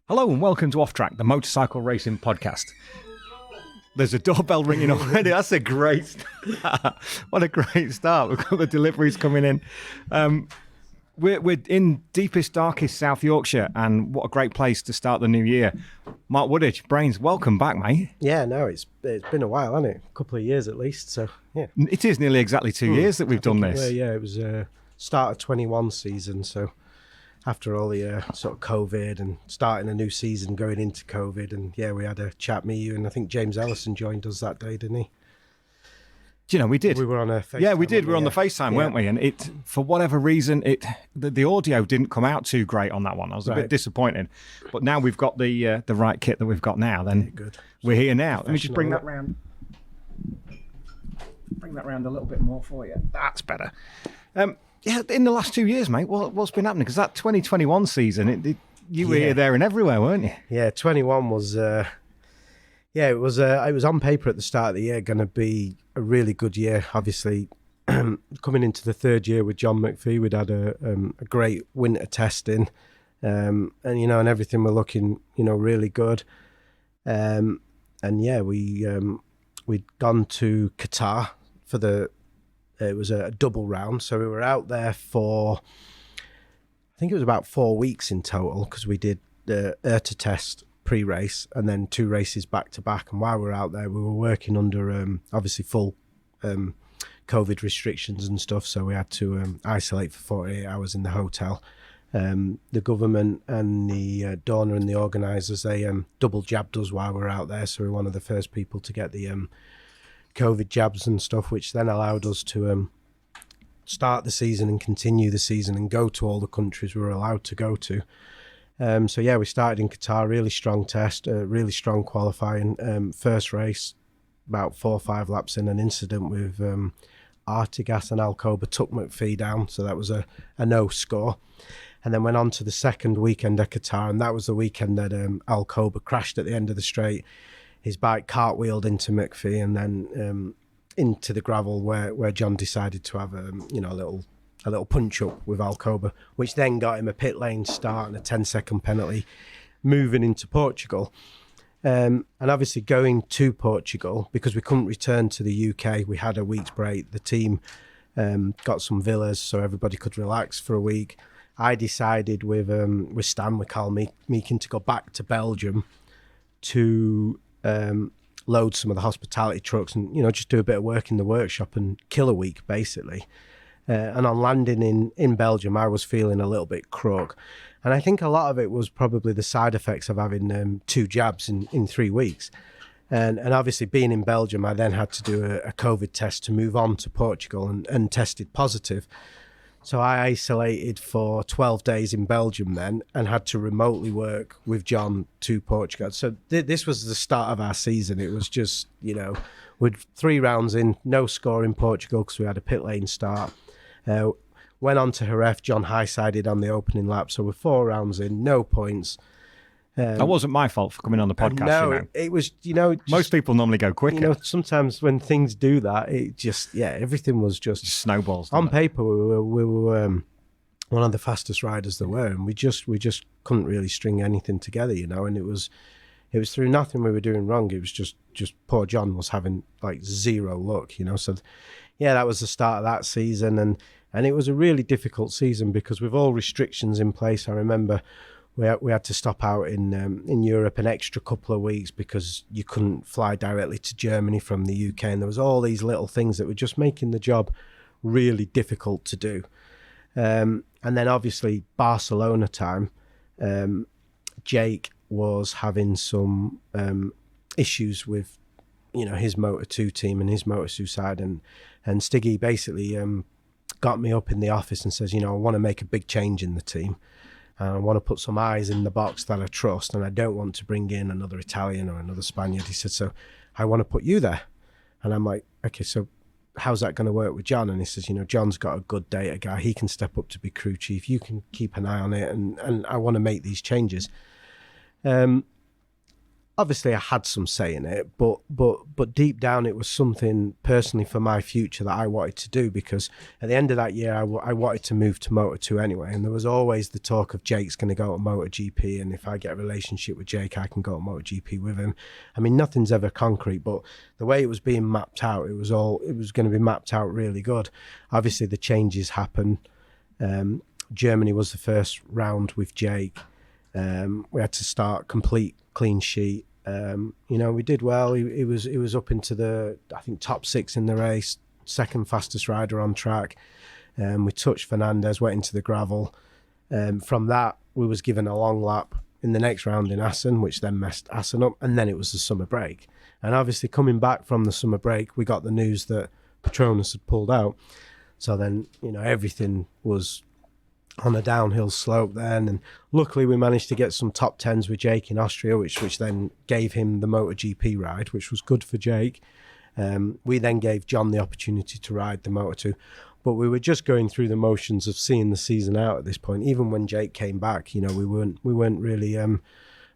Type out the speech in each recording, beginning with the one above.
Hello and welcome to Off Track, the motorcycle racing podcast. There's a doorbell ringing already. That's a great start. What a great start. We've got the deliveries coming in. We're in deepest, darkest South Yorkshire, and what a great place to start the new year. Mark Woodage, Brains, welcome back, mate. Yeah, no, it's been a while, hasn't it? A couple of years at least, so yeah. It is nearly exactly 2 years that we've done this. It was start of 21 season, so after all the sort of COVID and starting a new season going into COVID, and yeah, we had a chat, me, you, and I think James Ellison joined us that day, didn't he? Do you know, we did. We were on a FaceTime. Yeah, we did. We were on the FaceTime, weren't we? And it, for whatever reason, the audio didn't come out too great on that one. I was a bit disappointed. But now we've got the right kit that we've got now, then good. We're here now. Let me just bring that round. Bring that round a little bit more for you. That's better. Yeah, in the last 2 years, mate, what's been happening? Because that 2021 season, you were here, there, and everywhere, weren't you? Yeah, 21 was. It was on paper at the start of the year going to be a really good year. Obviously, coming into the third year with John McPhee, we'd had a great winter testing, and everything were looking really good. We'd gone to Qatar for it was a double round, so we were out there for, I think it was about 4 weeks in total, because we did the IRTA test pre-race and then 2 races back to back. And while we were out there, we were working under obviously full COVID restrictions and stuff, so we had to isolate for 48 hours in the hotel. The government and the donor and the organisers, they double jabbed us while we were out there, so we were one of the first people to get the COVID jabs and stuff, which then allowed us to start the season and continue the season and go to all the countries we were allowed to go to. We started in Qatar, really strong test, really strong qualifying. First race, about 4 or 5 laps in, an incident with Artigas and Alcoba took McPhee down, so that was a no score. And then went on to the second weekend at Qatar, and that was the weekend that Alcoba crashed at the end of the straight. His bike cartwheeled into McPhee and then into the gravel where John decided to have a little punch up with Alcoba, which then got him a pit lane start and a 10-second penalty moving into Portugal. And obviously going to Portugal, because we couldn't return to the UK, we had a week's break. The team got some villas so everybody could relax for a week. I decided with Stan, with Carl Meakin, to go back to Belgium to load some of the hospitality trucks and just do a bit of work in the workshop and kill a week basically. And on landing in Belgium, I was feeling a little bit crook, and I think a lot of it was probably the side effects of having 2 jabs in 3 weeks, and obviously being in Belgium, I then had to do a COVID test to move on to Portugal and tested positive. So I isolated for 12 days in Belgium then and had to remotely work with John to Portugal. So this was the start of our season. It was just, with 3 rounds in, no score in Portugal because we had a pit lane start. Went on to Jerez, John high-sided on the opening lap. So with 4 rounds in, no points. That wasn't my fault for coming on the podcast. No, it was, most people normally go quicker. Sometimes when things do that, it just, everything was just snowballs. On paper, we were one of the fastest riders there were, and we just couldn't really string anything together, and it was through nothing we were doing wrong. It was just poor John was having like zero luck, So, that was the start of that season, and it was a really difficult season because with all restrictions in place, I remember. We had to stop out in Europe an extra couple of weeks because you couldn't fly directly to Germany from the UK, and there was all these little things that were just making the job really difficult to do. And then obviously Barcelona time, Jake was having some issues with his Moto2 team and his Moto2 side, and Stiggy basically got me up in the office and says, I want to make a big change in the team. I want to put some eyes in the box that I trust, and I don't want to bring in another Italian or another Spaniard. He said, so I want to put you there. And I'm like, okay, so how's that going to work with John? And he says, John's got a good data guy. He can step up to be crew chief. You can keep an eye on it, and I want to make these changes. obviously I had some say in it, but deep down it was something personally for my future that I wanted to do, because at the end of that year I wanted to move to Moto2 anyway, and there was always the talk of Jake's going to go to MotoGP, and if I get a relationship with Jake I can go to MotoGP with him. I mean, nothing's ever concrete, but the way it was being mapped out, it was going to be mapped out really good. Obviously the changes happen. Germany was the first round with Jake. We had to start complete clean sheet. We did well. He was up into the, I think, top 6 in the race, second fastest rider on track. We touched Fernandez, went into the gravel. From that, we was given a long lap in the next round in Assen, which then messed Assen up, and then it was the summer break. And obviously coming back from the summer break, we got the news that Petronas had pulled out. So then, everything was on a downhill slope then, and luckily we managed to get some top 10s with Jake in Austria, which then gave him the MotoGP ride, which was good for Jake. We then gave John the opportunity to ride the Moto2, but we were just going through the motions of seeing the season out at this point. Even when Jake came back, we weren't really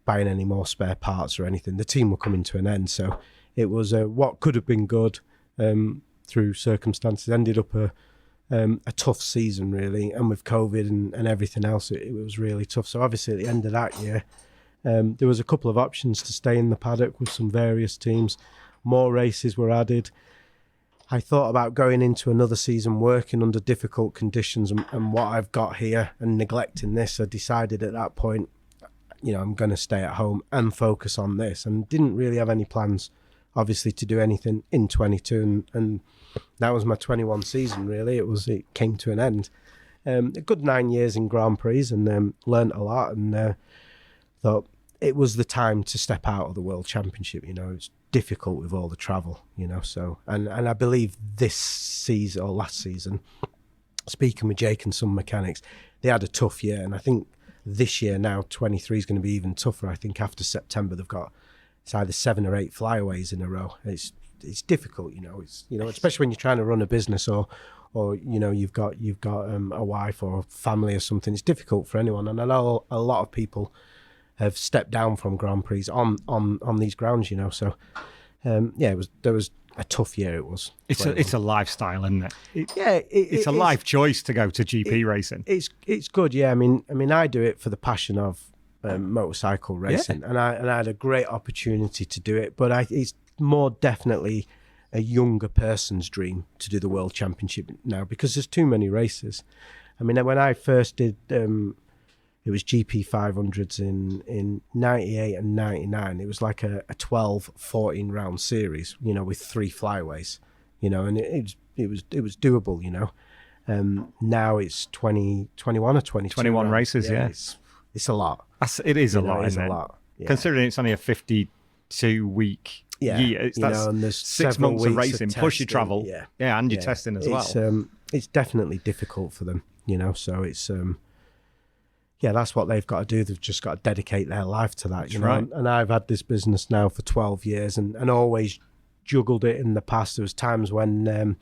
buying any more spare parts or anything. The team were coming to an end, so it was what could have been good through circumstances ended up a tough season really, and with COVID and everything else it was really tough. So obviously at the end of that year there was a couple of options to stay in the paddock with some various teams. More races were added. I thought about going into another season working under difficult conditions, and what I've got here and neglecting this. I decided at that point, I'm going to stay at home and focus on this, and didn't really have any plans obviously to do anything in 22, and that was my 21 season really. It came to an end. A good 9 years in Grand Prix, and learnt a lot, and thought it was the time to step out of the World Championship. It's difficult with all the travel, so and I believe this season or last season, speaking with Jake and some mechanics, they had a tough year, and I think this year now 23 is going to be even tougher. I think after September they've got, it's either 7 or 8 flyaways in a row. It's difficult, especially when you're trying to run a business or you've got a wife or a family or something. It's difficult for anyone, and I know a lot of people have stepped down from Grand Prix on these grounds, So there was a tough year. It was. It's a lifestyle, isn't it? It's a life choice to go to GP racing. It's good, yeah. I mean, I do it for the passion of motorcycle racing, and I had a great opportunity to do it, but it's more definitely a younger person's dream to do the World Championship now, because there's too many races. I mean, when I first did it was GP 500s in 98 and 99. It was like a 12-14 round series, with 3 flyaways, and it was doable, now it's 21 or 22 21 races, yeah. It's a lot. It is a lot, it is isn't a it? lot. Yeah. Considering it's only a 52-week year, that's and there's 6 months of racing, plus your travel, and your testing as well. It's definitely difficult for them, so it's that's what they've got to do. They've just got to dedicate their life to that, right. And I've had this business now for 12 years and always juggled it in the past. There was times when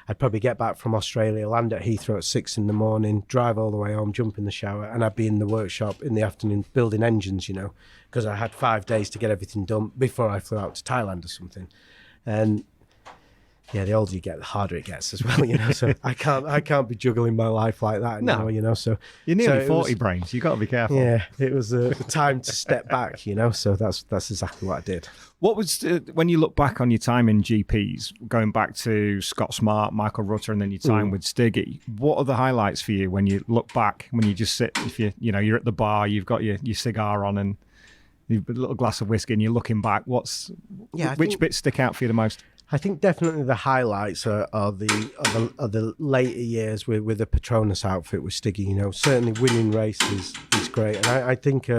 I'd probably get back from Australia, land at Heathrow at 6 a.m, drive all the way home, jump in the shower, and I'd be in the workshop in the afternoon building engines, because I had 5 days to get everything done before I flew out to Thailand or something. And the older you get, the harder it gets as well, So I can't be juggling my life like that anymore, So you're nearly 40 brains. You got to be careful. Yeah, it was the time to step back, So that's exactly what I did. What was when you look back on your time in GPs, going back to Scott Smart, Michael Rutter, and then your time with Stiggy? What are the highlights for you when you look back? When you just sit, if you're at the bar, you've got your cigar on and you've got a little glass of whiskey, and you're looking back. Which bits stick out for you the most? I think definitely the highlights are the later years with the Petronas outfit with Stiggy. Certainly winning races is great, and I think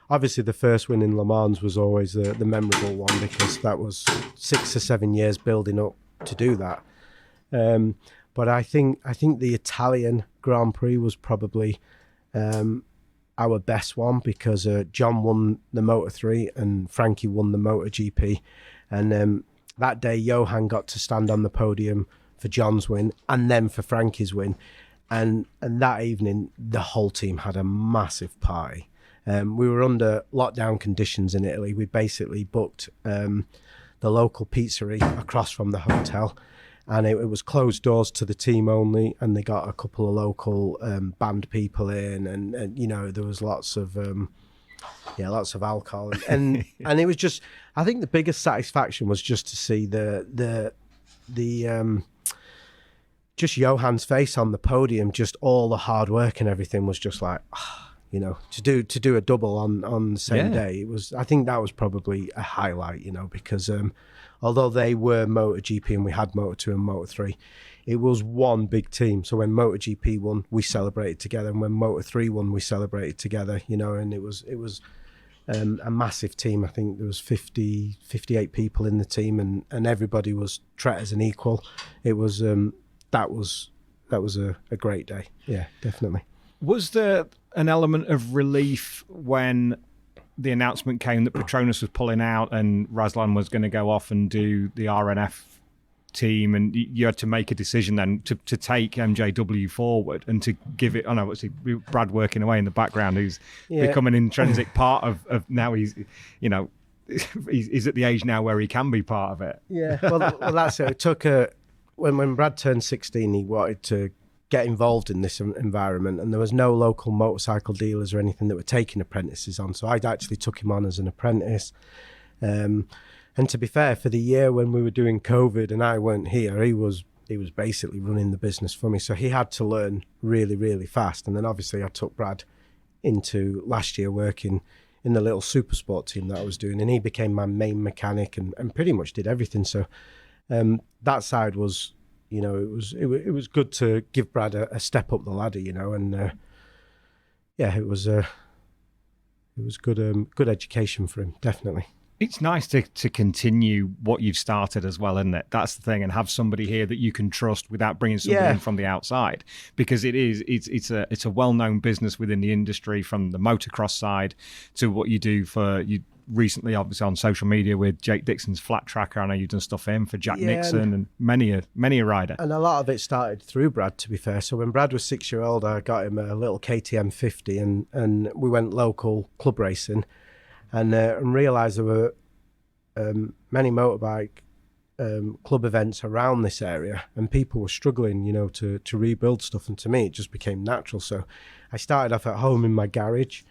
obviously the first win in Le Mans was always the memorable one, because that was 6 or 7 years building up to do that. But I think the Italian Grand Prix was probably our best one, because John won the Moto3 and Frankie won the MotoGP, and that day Johan got to stand on the podium for John's win and then for Frankie's win, and that evening the whole team had a massive party. We were under lockdown conditions in Italy. We basically booked the local pizzeria across from the hotel, and it was closed doors to the team only, and they got a couple of local band people in, and you know, there was lots of alcohol, and and it was just, I think the biggest satisfaction was just to see the just Johan's face on the podium, just all the hard work and everything was just like, you know, to do a double on the same day. It was, I think that was probably a highlight, you know, because although they were MotoGP and we had Moto2 and Moto3, it was one big team. So when MotoGP won, we celebrated together, and when Moto3 won, we celebrated together, you know, and it was a massive team. I think there was 58 people in the team, and everybody was treated as an equal. It was that was a great day. Yeah, definitely. Was there an element of relief when the announcement came that Petronas was pulling out and Razlan was going to go off and do the RNF team, and you had to make a decision then to take MJW forward and to give it, I know, what's Brad working away in the background, who's become an intrinsic part of now he's, you know, he's at the age now where he can be part of it. Yeah, well that's it. It took when Brad turned 16, he wanted to get involved in this environment, and there was no local motorcycle dealers or anything that were taking apprentices on, so I actually took him on as an apprentice. And to be fair, for the year when we were doing COVID and I weren't here, he was basically running the business for me, so he had to learn really, really fast. And then obviously I took Brad into last year working in the little super sport team that I was doing, and he became my main mechanic and pretty much did everything. So that side was, you know, it was good to give Brad a step up the ladder, you know, and it was good education for him, definitely. It's nice to continue what you've started as well, isn't it? That's the thing, and have somebody here that you can trust without bringing somebody in from the outside, because it's a well-known business within the industry, from the motocross side to what you do for you recently, obviously on social media with Jake Dixon's Flat Tracker. I know you've done stuff for him, for Jack Nixon, and many a rider. And a lot of it started through Brad, to be fair. So when Brad was 6-year-old, I got him a little KTM 50, and we went local club racing. And realised there were many motorbike club events around this area, and people were struggling, you know, to rebuild stuff. And to me, it just became natural. So I started off at home in my garage,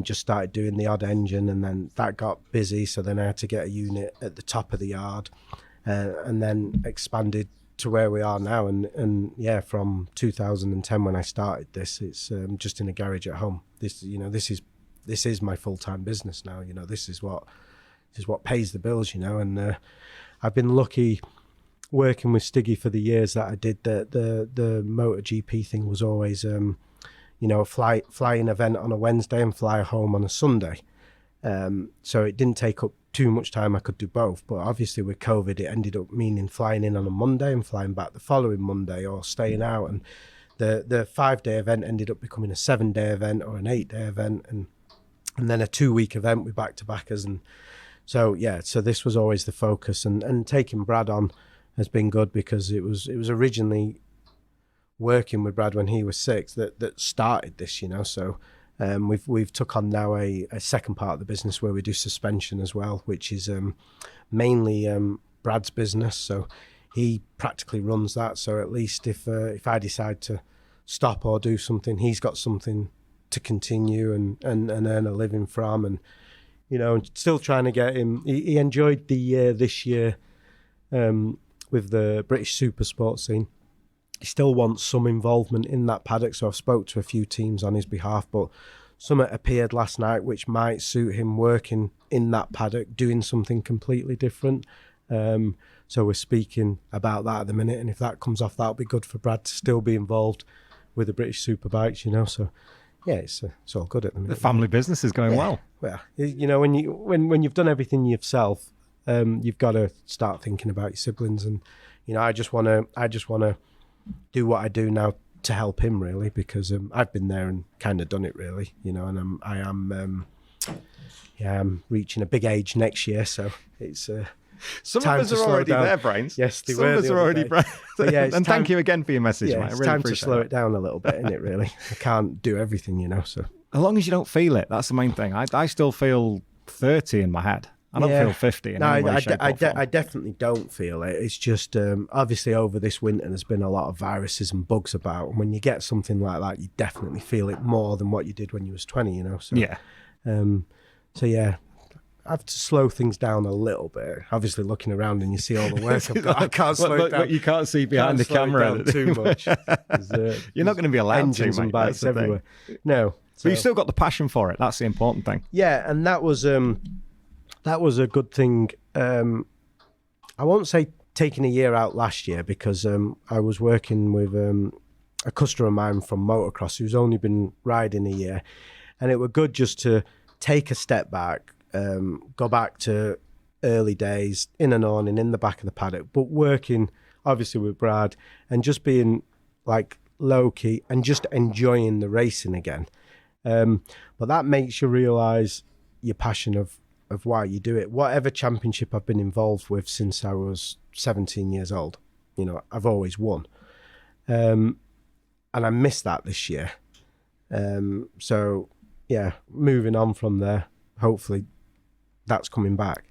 just started doing the odd engine, and then that got busy. So then I had to get a unit at the top of the yard, and then expanded to where we are now. And yeah, from 2010 when I started this, it's just in a garage at home. This is my full-time business now, you know. This is what pays the bills, you know. And I've been lucky working with Stiggy for the years that I did. The MotoGP thing was always, you know, fly an event on a Wednesday and fly home on a Sunday. So it didn't take up too much time. I could do both. But obviously with COVID, it ended up meaning flying in on a Monday and flying back the following Monday, or staying out. And the 5-day event ended up becoming a 7-day event or an 8-day event, and then a 2-week event with back-to-backers. And so, yeah, so this was always the focus. And taking Brad on has been good, because it was originally working with Brad when he was 6 that started this, you know. So we've took on now a second part of the business where we do suspension as well, which is mainly Brad's business. So he practically runs that. So at least if I decide to stop or do something, he's got something to continue and earn a living from. And, you know, still trying to get him, he enjoyed the year this year with the British super sport scene. He still wants some involvement in that paddock, so I've spoke to a few teams on his behalf, but something appeared last night which might suit him working in that paddock, doing something completely different. So we're speaking about that at the minute, and if that comes off, that'll be good for Brad to still be involved with the British Superbikes, you know. So yeah, it's all good at the minute. The family business is going well. Well, you know, when you've done everything yourself, you've got to start thinking about your siblings. And, you know, I just want to do what I do now to help him, really, because I've been there and kind of done it, really, you know. And I'm reaching a big age next year, so it's some of us are already there, Brains. Yes, some of us are already Brains. Yeah, and thank you again for your message, yeah, mate. I it's really time to slow it down a little bit, isn't it, really? I can't do everything, you know, so. as long as you don't feel it, that's the main thing. I still feel 30 in my head. I don't feel 50 in any way, shape or form. I definitely don't feel it. It's just, obviously over this winter, there's been a lot of viruses and bugs about. And when you get something like that, you definitely feel it more than what you did when you was 20, you know? So, yeah. So, yeah, I have to slow things down a little bit. Obviously, looking around and you see all the work I've got, I can't slow it down. What you can't see behind the camera. Too much. You're not going to be allowed engines to, mate. and bikes everywhere. No. But you've still got the passion for it. That's the important thing. Yeah, and that was a good thing. I won't say taking a year out last year because I was working with a customer of mine from motocross who's only been riding a year, and it were good just to take a step back, go back to early days in an awning in the back of the paddock, but working obviously with Brad and just being like low key and just enjoying the racing again. But that makes you realise your passion of why you do it. Whatever championship I've been involved with since I was 17 years old, you know, I've always won. And I missed that this year. So, yeah, moving on from there, hopefully that's coming back.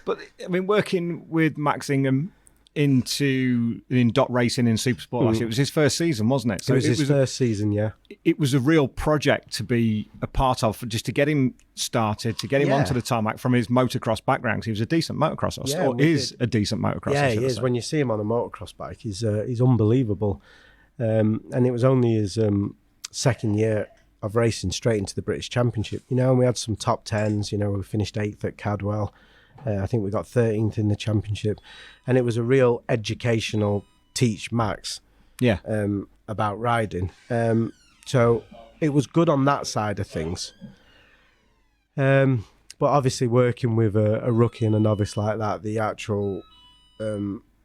But, I mean, working with Max Ingham in dot racing in Supersport last year, it was his first season, wasn't it? So it was his first season, yeah. It was a real project to be a part of, just to get him started, to get him onto the tarmac from his motocross background. He was a decent motocrosser, or is a decent motocrosser. Yeah, he is. When you see him on a motocross bike, he's unbelievable. And it was only his second year of racing straight into the British Championship. You know, and we had some top tens. You know, we finished 8th at Cadwell. I think we got 13th in the championship, and it was a real educational teach Max about riding. So it was good on that side of things. But obviously working with a rookie and a novice like that, the actual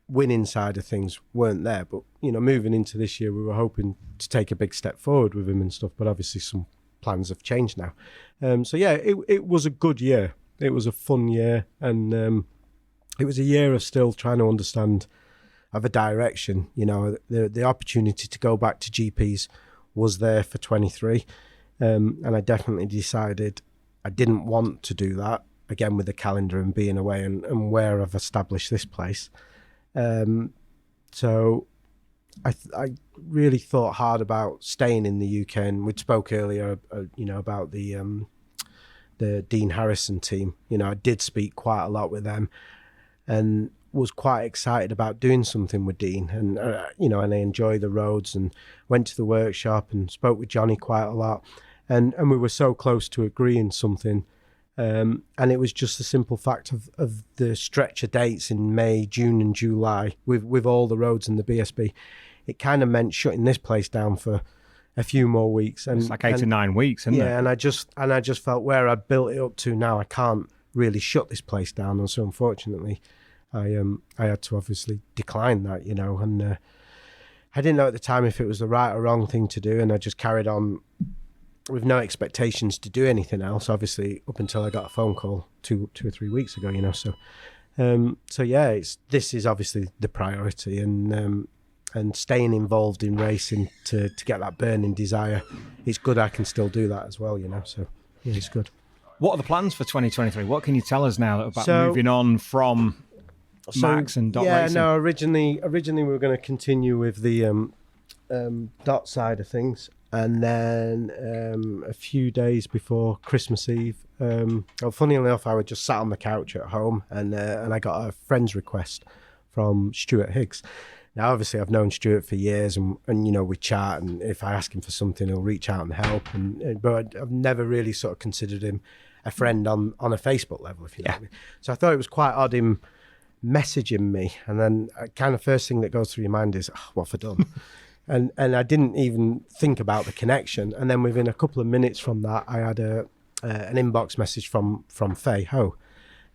winning side of things weren't there. But, you know, moving into this year, we were hoping to take a big step forward with him and stuff, but obviously some plans have changed now. So yeah, it was a good year. It was a fun year, and it was a year of still trying to understand of a direction. You know, the opportunity to go back to GPs was there for 23, and I definitely decided I didn't want to do that again with the calendar and being away and where I've established this place. So I really thought hard about staying in the UK, and we spoke earlier, you know, about the Dean Harrison team. You know, I did speak quite a lot with them and was quite excited about doing something with Dean, and you know, and I enjoy the roads, and went to the workshop and spoke with Johnny quite a lot, and we were so close to agreeing something, and it was just the simple fact of the stretch of dates in May, June and July with all the roads and the BSB. It kind of meant shutting this place down for a few more weeks, and it's like 8 to 9 weeks, isn't it? Yeah, and I just felt where I'd built it up to now, I can't really shut this place down, and so unfortunately, I had to obviously decline that, you know, and I didn't know at the time if it was the right or wrong thing to do, and I just carried on with no expectations to do anything else. Obviously, up until I got a phone call two or 3 weeks ago, you know. So yeah, this is obviously the priority, and staying involved in racing to get that burning desire. It's good I can still do that as well, you know, so yeah, it's good. What are the plans for 2023? What can you tell us now about moving on from Max and dot racing? Yeah, no, originally we were going to continue with the dot side of things, and then a few days before Christmas Eve, funny enough, I was just sat on the couch at home, and I got a friend's request from Stuart Higgs. Now, obviously, I've known Stuart for years, and you know, we chat, and if I ask him for something, he'll reach out and help. But I've never really sort of considered him a friend on a Facebook level, if you know what I mean. So I thought it was quite odd him messaging me, and then kind of first thing that goes through your mind is, oh, what have I done? and I didn't even think about the connection. And then within a couple of minutes from that, I had an inbox message from Faye Ho,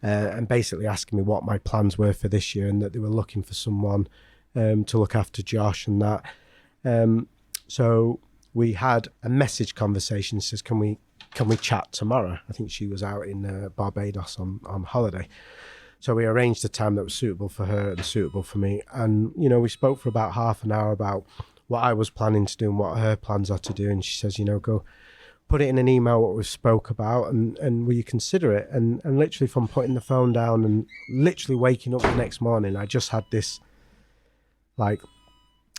and basically asking me what my plans were for this year, and that they were looking for someone to look after Josh and that. So we had a message conversation. Says, can we chat tomorrow? I think she was out in Barbados on holiday. So we arranged a time that was suitable for her and suitable for me. And, you know, we spoke for about half an hour about what I was planning to do and what her plans are to do. And she says, you know, go put it in an email what we've spoke about, and will you consider it? And literally from putting the phone down and literally waking up the next morning, I just had this, like,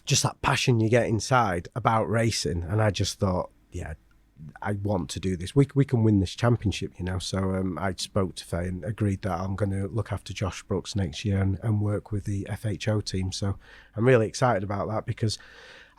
just that passion you get inside about racing. And I just thought, yeah, I want to do this. We can win this championship, you know. So I spoke to Faye and agreed that I'm going to look after Josh Brooks next year and work with the FHO team. So I'm really excited about that, because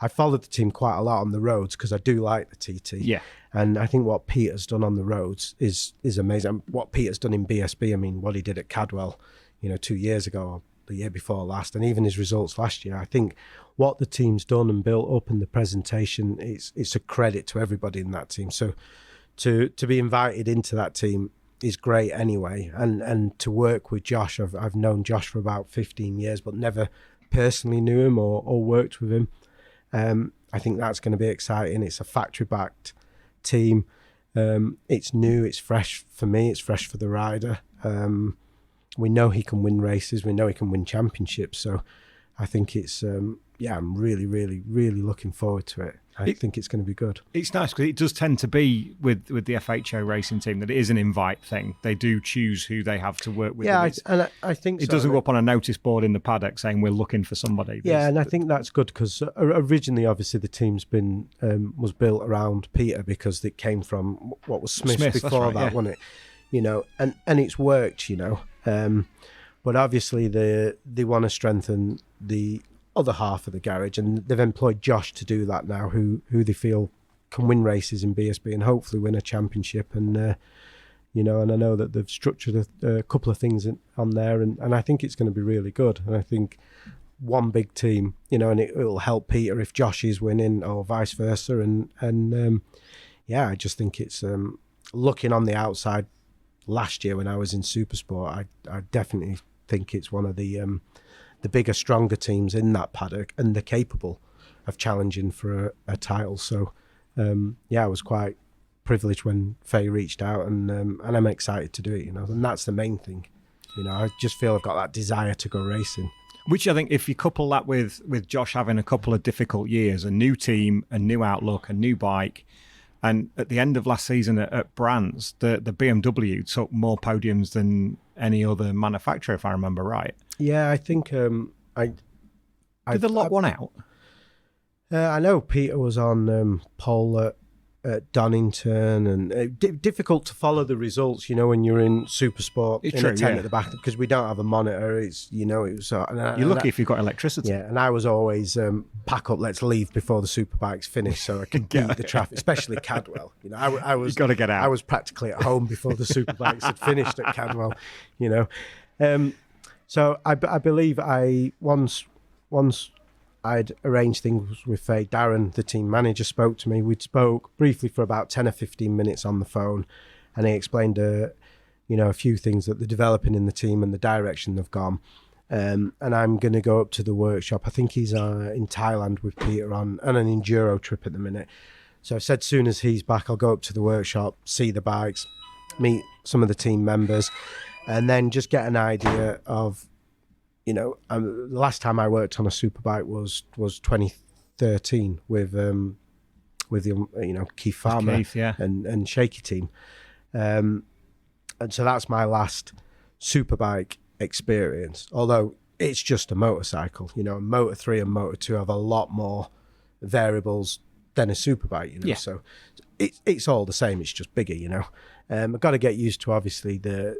I followed the team quite a lot on the roads, because I do like the TT. Yeah. And I think what Peter's done on the roads is amazing. What Peter's done in BSB, I mean, what he did at Cadwell, you know, 2 years ago, or the year before last, and even his results last year, I think what the team's done and built up in the presentation, it's a credit to everybody in that team. So to be invited into that team is great anyway. And to work with Josh, I've known Josh for about 15 years, but never personally knew him or worked with him. I think that's going to be exciting. It's a factory-backed team. It's new, it's fresh for me, it's fresh for the rider. We know he can win races, we know he can win championships. So I think it's, I'm really, really, really looking forward to it. I think it's going to be good. It's nice because it does tend to be with the FHO racing team that it is an invite thing. They do choose who they have to work with. Yeah, and I think it doesn't go up on a notice board in the paddock saying we're looking for somebody. Yeah, and I think that's good, because originally, obviously, the team's been was built around Peter, because it came from what was Smith's before right, that, yeah. wasn't it? You know, and it's worked, you know. But obviously, they want to strengthen the other half of the garage, and they've employed Josh to do that now, who they feel can win races in BSB and hopefully win a championship. And you know, and I know that they've structured a couple of things on there, and I think it's going to be really good. And I think one big team, you know, and it will help Peter if Josh is winning or vice versa. And I just think it's looking on the outside. Last year when I was in Supersport, I definitely think it's one of the bigger, stronger teams in that paddock, and they're capable of challenging for a title. So I was quite privileged when Faye reached out, and I'm excited to do it, you know, and that's the main thing. You know, I just feel I've got that desire to go racing. Which I think, if you couple that with Josh having a couple of difficult years, a new team, a new outlook, a new bike. And at the end of last season at Brands, the BMW took more podiums than any other manufacturer, if I remember right. Yeah, I think Did they lock one out? I know Peter was on pole at Donington, and difficult to follow the results, you know, when you're in Supersport It's in true, a tent yeah. at the back, because we don't have a monitor. It's, you know, it was You're lucky if you've got electricity. Yeah, and I was always pack up, let's leave before the Superbike's finished, so I could beat the traffic, especially Cadwell. You know, I was You've got to get out. I was practically at home before the Superbikes had finished at Cadwell. You know, so I believe once I'd arranged things with Faye. Darren, the team manager, spoke to me. We'd spoke briefly for about 10 or 15 minutes on the phone, and he explained, you know, a few things that they're developing in the team and the direction they've gone. And I'm going to go up to the workshop. I think he's in Thailand with Peter on an enduro trip at the minute. So I said, soon as he's back, I'll go up to the workshop, see the bikes, meet some of the team members, and then just get an idea of, you know, the last time I worked on a superbike was 2013 with the, you know, Keith Farmer and Shaky Team. And so that's my last superbike experience, although it's just a motorcycle. You know, Motor 3 and Motor 2 have a lot more variables than a superbike, you know. Yeah. So it's all the same, it's just bigger, you know. I've got to get used to, obviously, the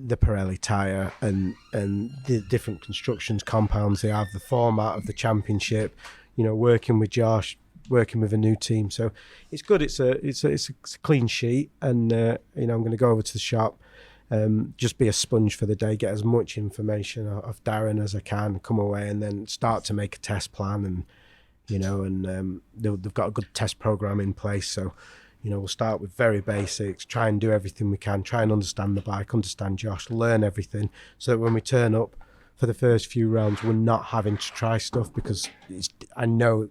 Pirelli tyre and the different constructions, compounds they have, the format of the championship, you know, working with Josh, working with a new team. So it's good. It's a clean sheet, and you know, I'm going to go over to the shop, just be a sponge for the day, get as much information of Darren as I can, come away, and then start to make a test plan, and you know, and they've got a good test program in place. So, you know, we'll start with very basics, try and do everything we can, try and understand the bike, understand Josh, learn everything, so that when we turn up for the first few rounds, we're not having to try stuff, because I know,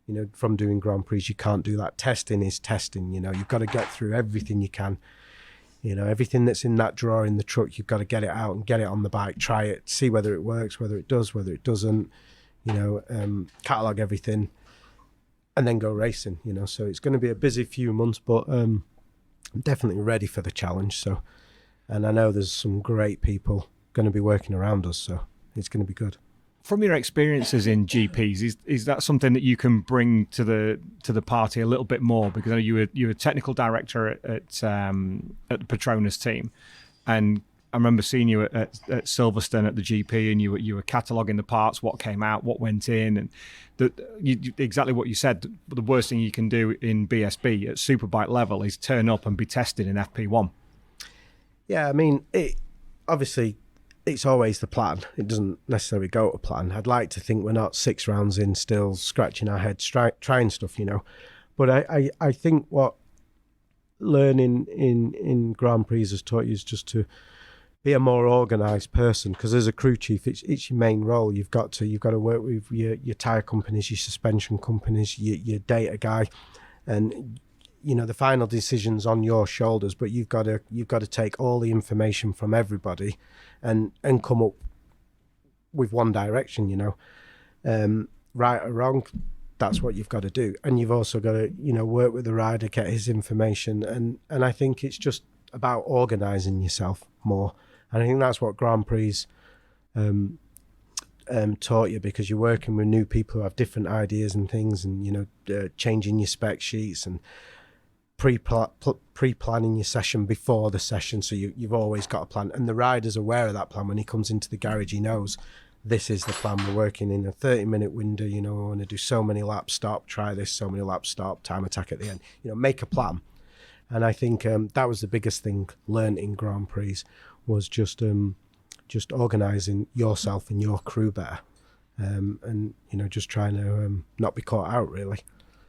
you know, from doing Grand Prix, you can't do that. Testing is testing, you know, you've got to get through everything you can. You know, everything that's in that drawer in the truck, you've got to get it out and get it on the bike, try it, see whether it works, whether it does, whether it doesn't, you know, catalogue everything. and then go racing, you know. So it's going to be a busy few months, but I'm definitely ready for the challenge. So, and I know there's some great people going to be working around us, so it's going to be good. From your experiences in GPs, is that something that you can bring to the party a little bit more? Because I know you were technical director at the Petronas team, and I remember seeing you at Silverstone at the GP, and you were cataloguing the parts, what came out, what went in, and exactly what you said. The worst thing you can do in BSB at superbike level is turn up and be tested in FP1. Yeah, I mean, obviously it's always the plan. It doesn't necessarily go to plan. I'd like to think we're not 6 rounds in still scratching our heads, trying stuff, you know. But I think what learning in Grand Prix has taught you is just to be a more organised person, because as a crew chief, it's your main role. You've got to work with your tyre companies, your suspension companies, your data guy, and you know the final decision's on your shoulders. But you've got to take all the information from everybody, and come up with one direction. You know, right or wrong, that's what you've got to do. And you've also got to work with the rider, get his information, and I think it's just about organising yourself more. And I think that's what Grand Prix taught you, because you're working with new people who have different ideas and things, and changing your spec sheets and pre-planning your session before the session, so you've always got a plan, and the rider's aware of that plan. When he comes into the garage, he knows this is the plan. We're working in a 30-minute window. We want to do so many laps, stop, try this, so many laps, stop, time attack at the end. Make a plan. And I think that was the biggest thing learned in Grand Prix, was just organising yourself and your crew better, and just trying to not be caught out, really.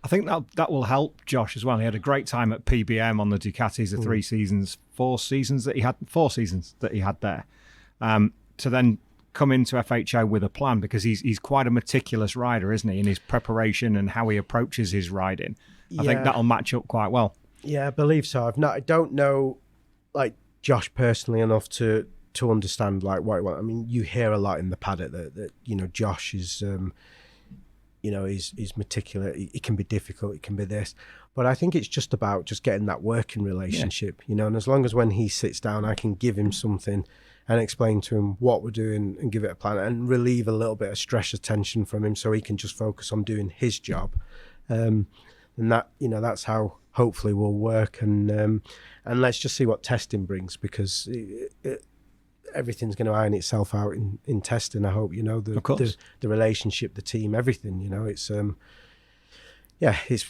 I think that will help Josh as well. He had a great time at PBM on the Ducatis, the 4 seasons that he had there. To then come into FHO with a plan, because he's quite a meticulous rider, isn't he, in his preparation and how he approaches his riding. I think that'll match up quite well. Yeah, I believe so. I don't know like Josh personally enough to understand like what he wants. I mean, you hear a lot in the paddock that Josh is he's meticulous. It can be difficult, it can be this, but I think it's just about just getting that working relationship, and as long as when he sits down I can give him something and explain to him what we're doing and give it a plan and relieve a little bit of stress or tension from him, so he can just focus on doing his job, and that that's how hopefully we'll work, and let's just see what testing brings, because everything's going to iron itself out in testing. I hope the relationship, the team, everything. It's it's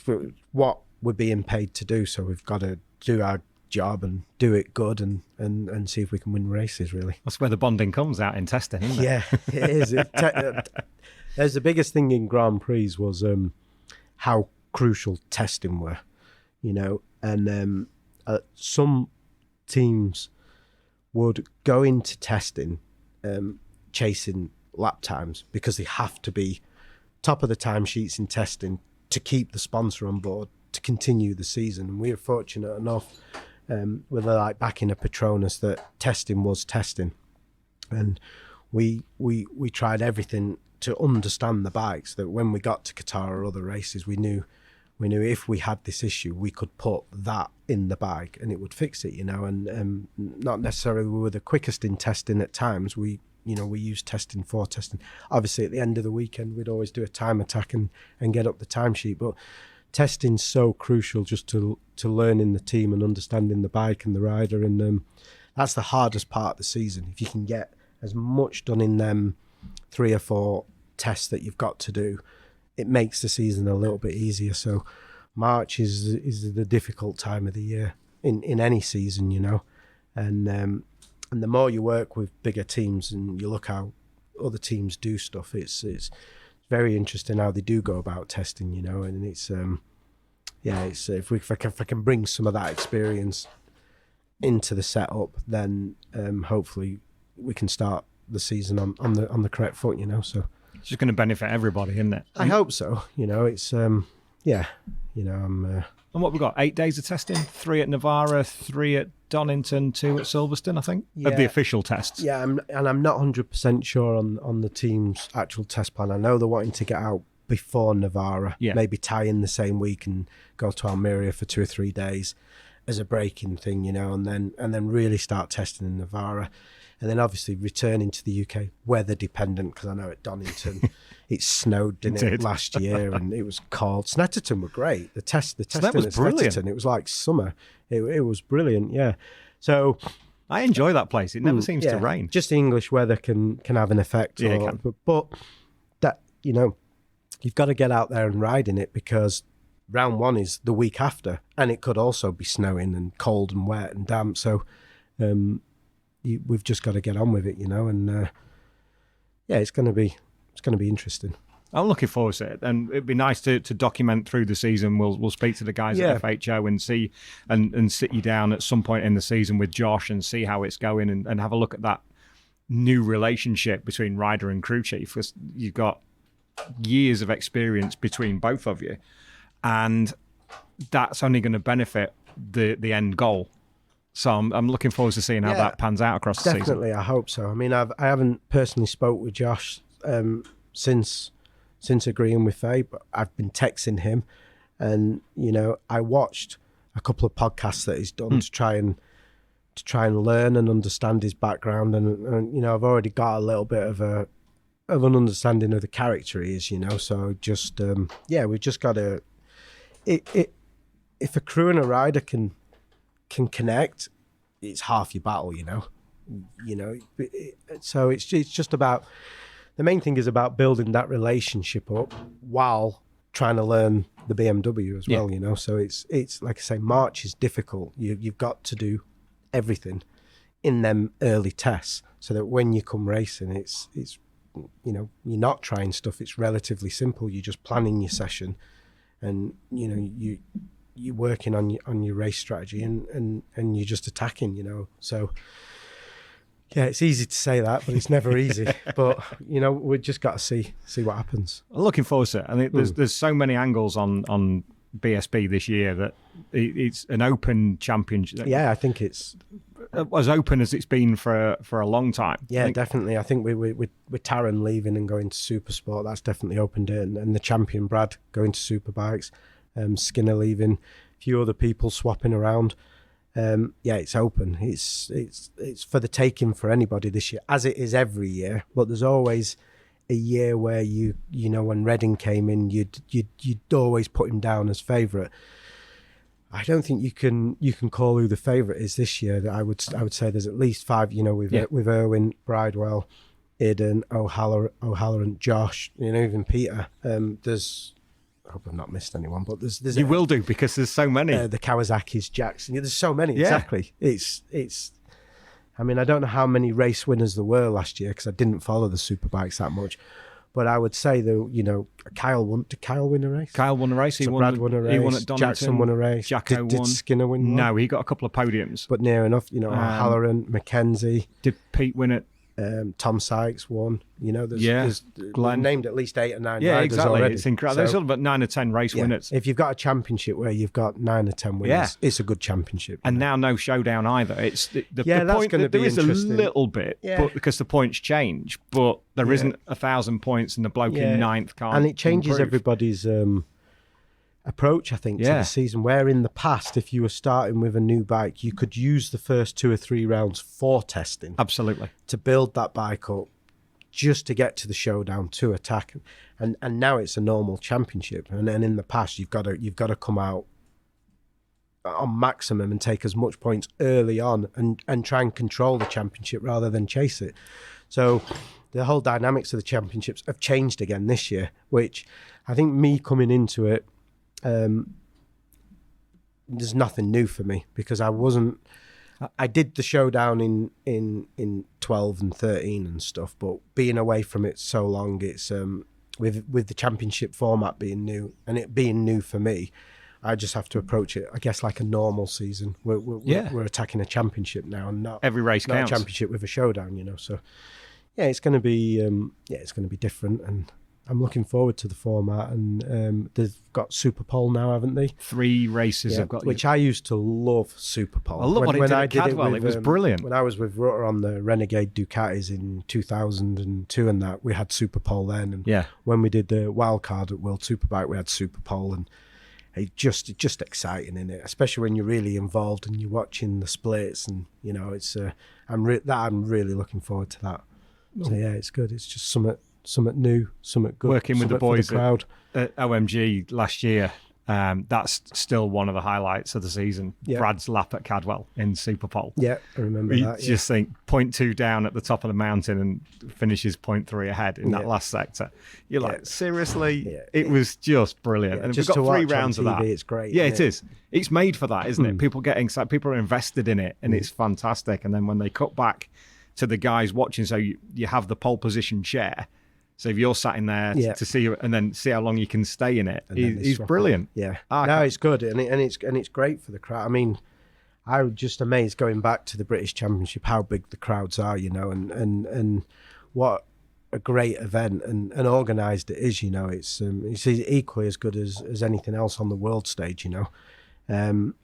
what we're being paid to do, so we've got to do our job and do it good, and see if we can win races. Really, that's where the bonding comes out in testing, isn't it? Yeah, it is. There's the biggest thing in Grand Prix was how crucial testing were, and some teams would go into testing chasing lap times, because they have to be top of the timesheets in testing to keep the sponsor on board to continue the season. And we were fortunate enough with like back in a Petronas that testing was testing, and we tried everything to understand the bikes, that when we got to Qatar or other races, we knew if we had this issue, we could put that in the bike and it would fix it, and not necessarily we were the quickest in testing at times. We used testing for testing. Obviously, at the end of the weekend, we'd always do a time attack and get up the timesheet. But testing's so crucial just to learning the team and understanding the bike and the rider. And that's the hardest part of the season. If you can get as much done in them 3 or 4 tests that you've got to do, it makes the season a little bit easier. So March is the difficult time of the year in any season, and the more you work with bigger teams and you look how other teams do stuff, it's very interesting how they do go about testing, and it's if I can bring some of that experience into the setup, then hopefully we can start the season on the correct foot, so. It's just going to benefit everybody, isn't it? I hope so. It's I'm. And what we got? 8 days of testing: 3 at Navarra, 3 at Donington, 2 at Silverstone, I think, of the official tests. Yeah, I'm not 100% sure on the team's actual test plan. I know they're wanting to get out before Navarra. Yeah. Maybe tie in the same week and go to Almeria for 2 or 3 days as a breaking thing, you know, and then really start testing in Navarra. And then obviously returning to the UK, weather dependent, because I know at Donington it snowed, didn't it, last year, and it was cold. Snetterton were great. The testing was at brilliant. Snetterton, it was like summer. It was brilliant, yeah. So I enjoy that place. It never seems to rain. Just the English weather can have an effect. Yeah, it can. But that, you know, you've got to get out there and ride in it, because round 1 is the week after, and it could also be snowing and cold and wet and damp. So we've just got to get on with it, you know. And it's going to be interesting. I'm looking forward to it, and it'd be nice to document through the season. We'll speak to the guys at FHO and see and sit you down at some point in the season with Josh and see how it's going, and have a look at that new relationship between rider and crew chief, because you've got years of experience between both of you, and that's only going to benefit the end goal. So I'm looking forward to seeing how that pans out across the season. Definitely, I hope so. I mean, I haven't personally spoke with Josh since agreeing with Faye, but I've been texting him, and you know, I watched a couple of podcasts that he's done to try and learn and understand his background, and you know, I've already got a little bit of an understanding of the character he is, you know. So just we've just got to. If a crew and a rider can connect, it's half your battle, you know. So it's just about. The main thing is about building that relationship up while trying to learn the BMW as well, you know. So it's like I say, March is difficult. You've got to do everything in them early tests, so that when you come racing, it's you know, you're not trying stuff. It's relatively simple. You're just planning your session, and you know, you're working on your race strategy, and you're just attacking, you know. So. Yeah, it's easy to say that, but it's never easy. But you know, we've just got to see what happens. I'm looking forward to it. I think there's so many angles on BSB this year that it's an open championship. Yeah, I think it's as open as it's been for a long time. Yeah, definitely. I think with Taron leaving and going to Supersport, that's definitely opened it, and the champion Brad going to Superbikes, Skinner leaving, a few other people swapping around. It's open. It's for the taking for anybody this year, as it is every year. But there's always a year where you know, when Redding came in, you'd always put him down as favourite. I don't think you can call who the favourite is this year. I would say there's at least 5. You know, with Irwin, Bridewell, Iden, O'Halloran, Josh. You know, even Peter. There's. I hope I've not missed anyone, but there's you will do, because there's so many. The Kawasaki's, Jackson. There's so many. Yeah. Exactly. It's. I mean, I don't know how many race winners there were last year, because I didn't follow the Superbikes that much. But I would say that, you know, did Kyle win a race? Kyle won a race. Brad won a race. He won at Donington. Jackson won a race. Jacko won. Did Skinner win one? No, he got a couple of podiums. But near enough. You know, Halloran, Mackenzie. Did Pete win it? Tom Sykes won. You know, there's Glenn named at least 8 or 9 yeah, riders exactly. already. It's incredible. There's about 9 or 10 race winners. If you've got a championship where you've got 9 or 10 winners, it's a good championship. And now no showdown either. It's the that's point. There is a little bit, but because the points change, but there isn't 1,000 points, and the bloke in 9th can't. And it changes improve. Everybody's approach, I think, to the season. Where in the past, if you were starting with a new bike, you could use the first 2 or 3 rounds for testing. Absolutely. To build that bike up, just to get to the showdown, to attack. And now it's a normal championship. And then in the past, you've got to come out on maximum and take as much points early on and try and control the championship rather than chase it. So the whole dynamics of the championships have changed again this year, which I think me coming into it, there's nothing new for me, because I did the showdown in 12 and 13 and stuff, but being away from it so long, it's with the championship format being new and it being new for me, I just have to approach it, I guess, like a normal season. We're attacking a championship now, and not every race counts. A championship with a showdown, you know. So it's going to be different, and I'm looking forward to the format, and they've got Super Pole now, haven't they? 3 races have got, which I used to love Super Pole. I love what it did at Cadwell. It was brilliant. When I was with Rutter on the Renegade Ducatis in 2002 and that, we had Super Pole then. And when we did the wild card at World Superbike, we had Super Pole, and it's just exciting, isn't it? Especially when you're really involved and you're watching the splits, and you know, it's I'm really looking forward to that. So yeah, it's good. It's just something new, something good. Working with the boys crowd at OMG last year, that's still one of the highlights of the season. Brad's lap at Cadwell in Superpole. Yeah, I remember that. You just think 0.2 down at the top of the mountain and finishes 0.3 ahead in that last sector. You're like, seriously? Yeah. It was just brilliant. And just we've got 3 rounds rounds on TV, of that. It's great. Yeah, it is. It's made for that, isn't it? People get excited. People are invested in it, and it's fantastic. And then when they cut back to the guys watching, so you have the pole position chair. So if you're sat in there to see, and then see how long you can stay in it, he's brilliant. Yeah, no, it's good, and it's great for the crowd. I mean, I was just amazed going back to the British Championship how big the crowds are, you know, and what a great event and organised it is. You know, it's equally as good as anything else on the world stage. You know, and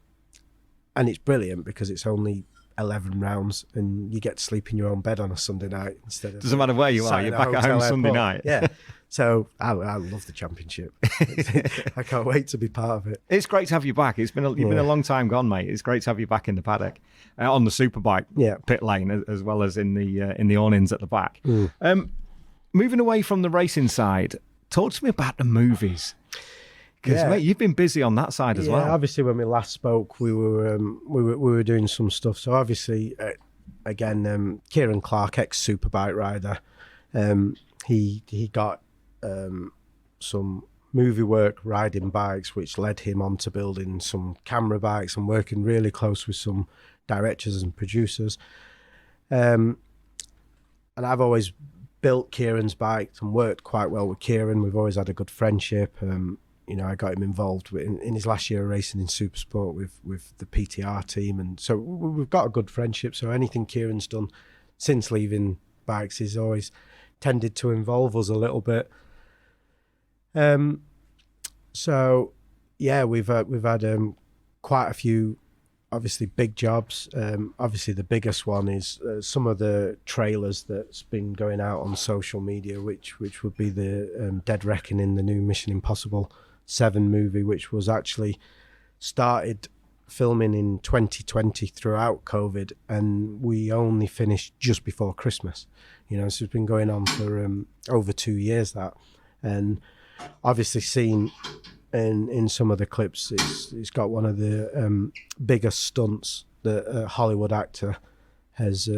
it's brilliant because it's only 11 rounds and you get to sleep in your own bed on a Sunday night instead of doesn't matter where you are, you're back at home Sunday night. Yeah, so I love the championship. I can't wait to be part of it. It's great to have you back. You've been a long time gone, mate. It's great to have you back in the paddock on the Superbike pit lane, as well as in the awnings at the back. Moving away from the racing side, talk to me about the movies. Because mate, you've been busy on that side as well. Obviously, when we last spoke, we were doing some stuff. So obviously, again, Kieran Clark, ex-Superbike rider, he got some movie work riding bikes, which led him on to building some camera bikes and working really close with some directors and producers. And I've always built Kieran's bikes and worked quite well with Kieran. We've always had a good friendship. You know, I got him involved in his last year of racing in Supersport with the PTR team, and so we've got a good friendship. So anything Kieran's done since leaving bikes, he's always tended to involve us a little bit. So yeah, we've had quite a few, obviously big jobs. Obviously the biggest one is some of the trailers that's been going out on social media, which would be the Dead Reckoning, the new Mission Impossible 7 movie, which was actually started filming in 2020 throughout COVID, and we only finished just before Christmas. You know, so it's been going on for over 2 years, that. And obviously seen in some of the clips, it's got one of the biggest stunts that a Hollywood actor has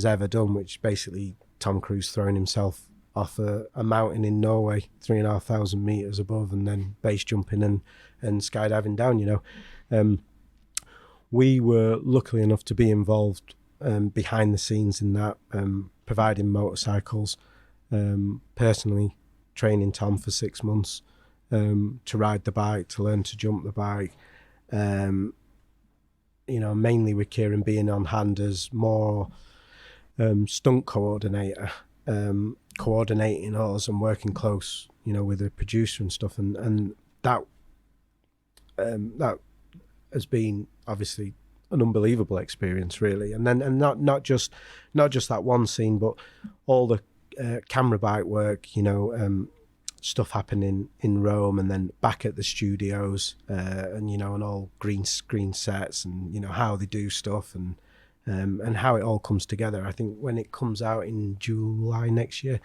ever done, which basically Tom Cruise throwing himself off a mountain in Norway, 3,500 meters above, and then base jumping and skydiving down. You know, we were lucky enough to be involved behind the scenes in that, providing motorcycles, personally training Tom for 6 months to ride the bike, to learn to jump the bike. You know, mainly with Kieran being on hand as more stunt coordinator, coordinating us and working close, you know, with the producer and stuff, and that has been obviously an unbelievable experience, really. And then not just that one scene, but all the camera bike work, you know, stuff happening in Rome and then back at the studios, and you know, and all green screen sets, and you know how they do stuff, and how it all comes together. I think when it comes out in July next year,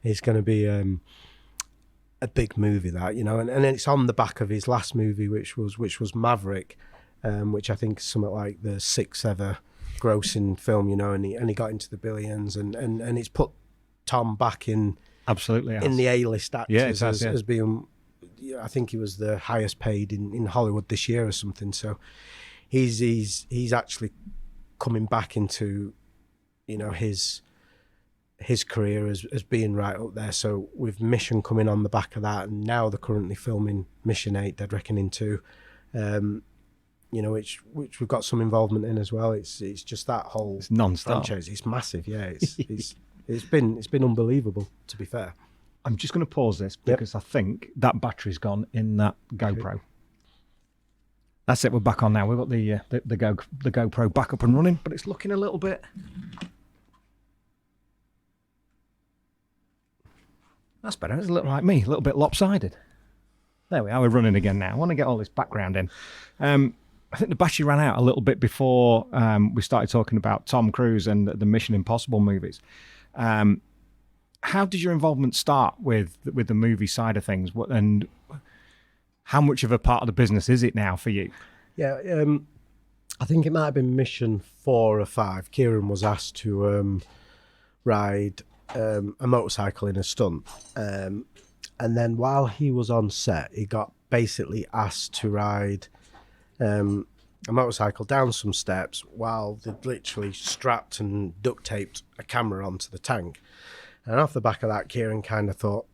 it's going to be a big movie, that, you know, and it's on the back of his last movie, which was Maverick, which I think is something like the 6th ever grossing film, you know, and he got into the billions, and it's put Tom back in absolutely in the A-list actors, as being, I think he was the highest paid in Hollywood this year or something. So he's actually coming back into, you know, his career as being right up there. So with Mission coming on the back of that, and now they're currently filming Mission 8, Dead Reckoning 2, you know, which we've got some involvement in as well. It's just that whole non-stop franchise. It's massive, yeah. It's been unbelievable, to be fair. I'm just going to pause this because I think that battery's gone in that GoPro. Okay. That's it. We're back on now. We've got the GoPro back up and running, but it's looking a little bit. That's better. It's a little like me, a little bit lopsided. There we are. We're running again now. I want to get all this background in. I think the battery ran out a little bit before we started talking about Tom Cruise and the Mission Impossible movies. How did your involvement start with the movie side of things? And how much of a part of the business is it now for you? Yeah, I think it might have been Mission 4 or 5. Kieran was asked to ride a motorcycle in a stunt. And then while he was on set, he got basically asked to ride a motorcycle down some steps while they'd literally strapped and duct taped a camera onto the tank. And off the back of that, Kieran kind of thought,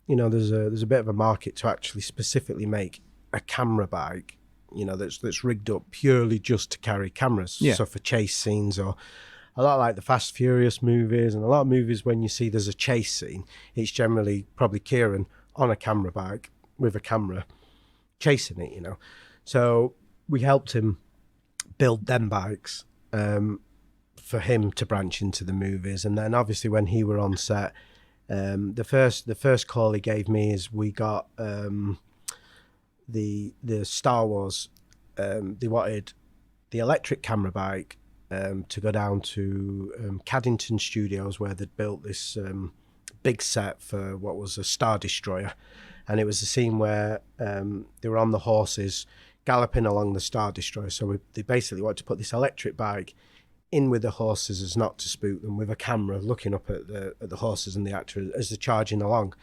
there's a bit of a market to actually specifically make a camera bike, that's rigged up purely just to carry cameras. Yeah. So for chase scenes, or a lot like the Fast Furious movies, and a lot of movies when you see there's a chase scene, it's generally probably Kieran on a camera bike with a camera chasing it, So we helped him build them bikes for him to branch into the movies. And then obviously when he were on set, the first call he gave me is we got the Star Wars. They wanted the electric camera bike to go down to Caddington Studios, where they'd built this big set for what was a Star Destroyer. And it was a scene where they were on the horses galloping along the Star Destroyer. So they basically wanted to put this electric bike in with the horses as not to spook them, with a camera looking up at the horses and the actor as they're charging along.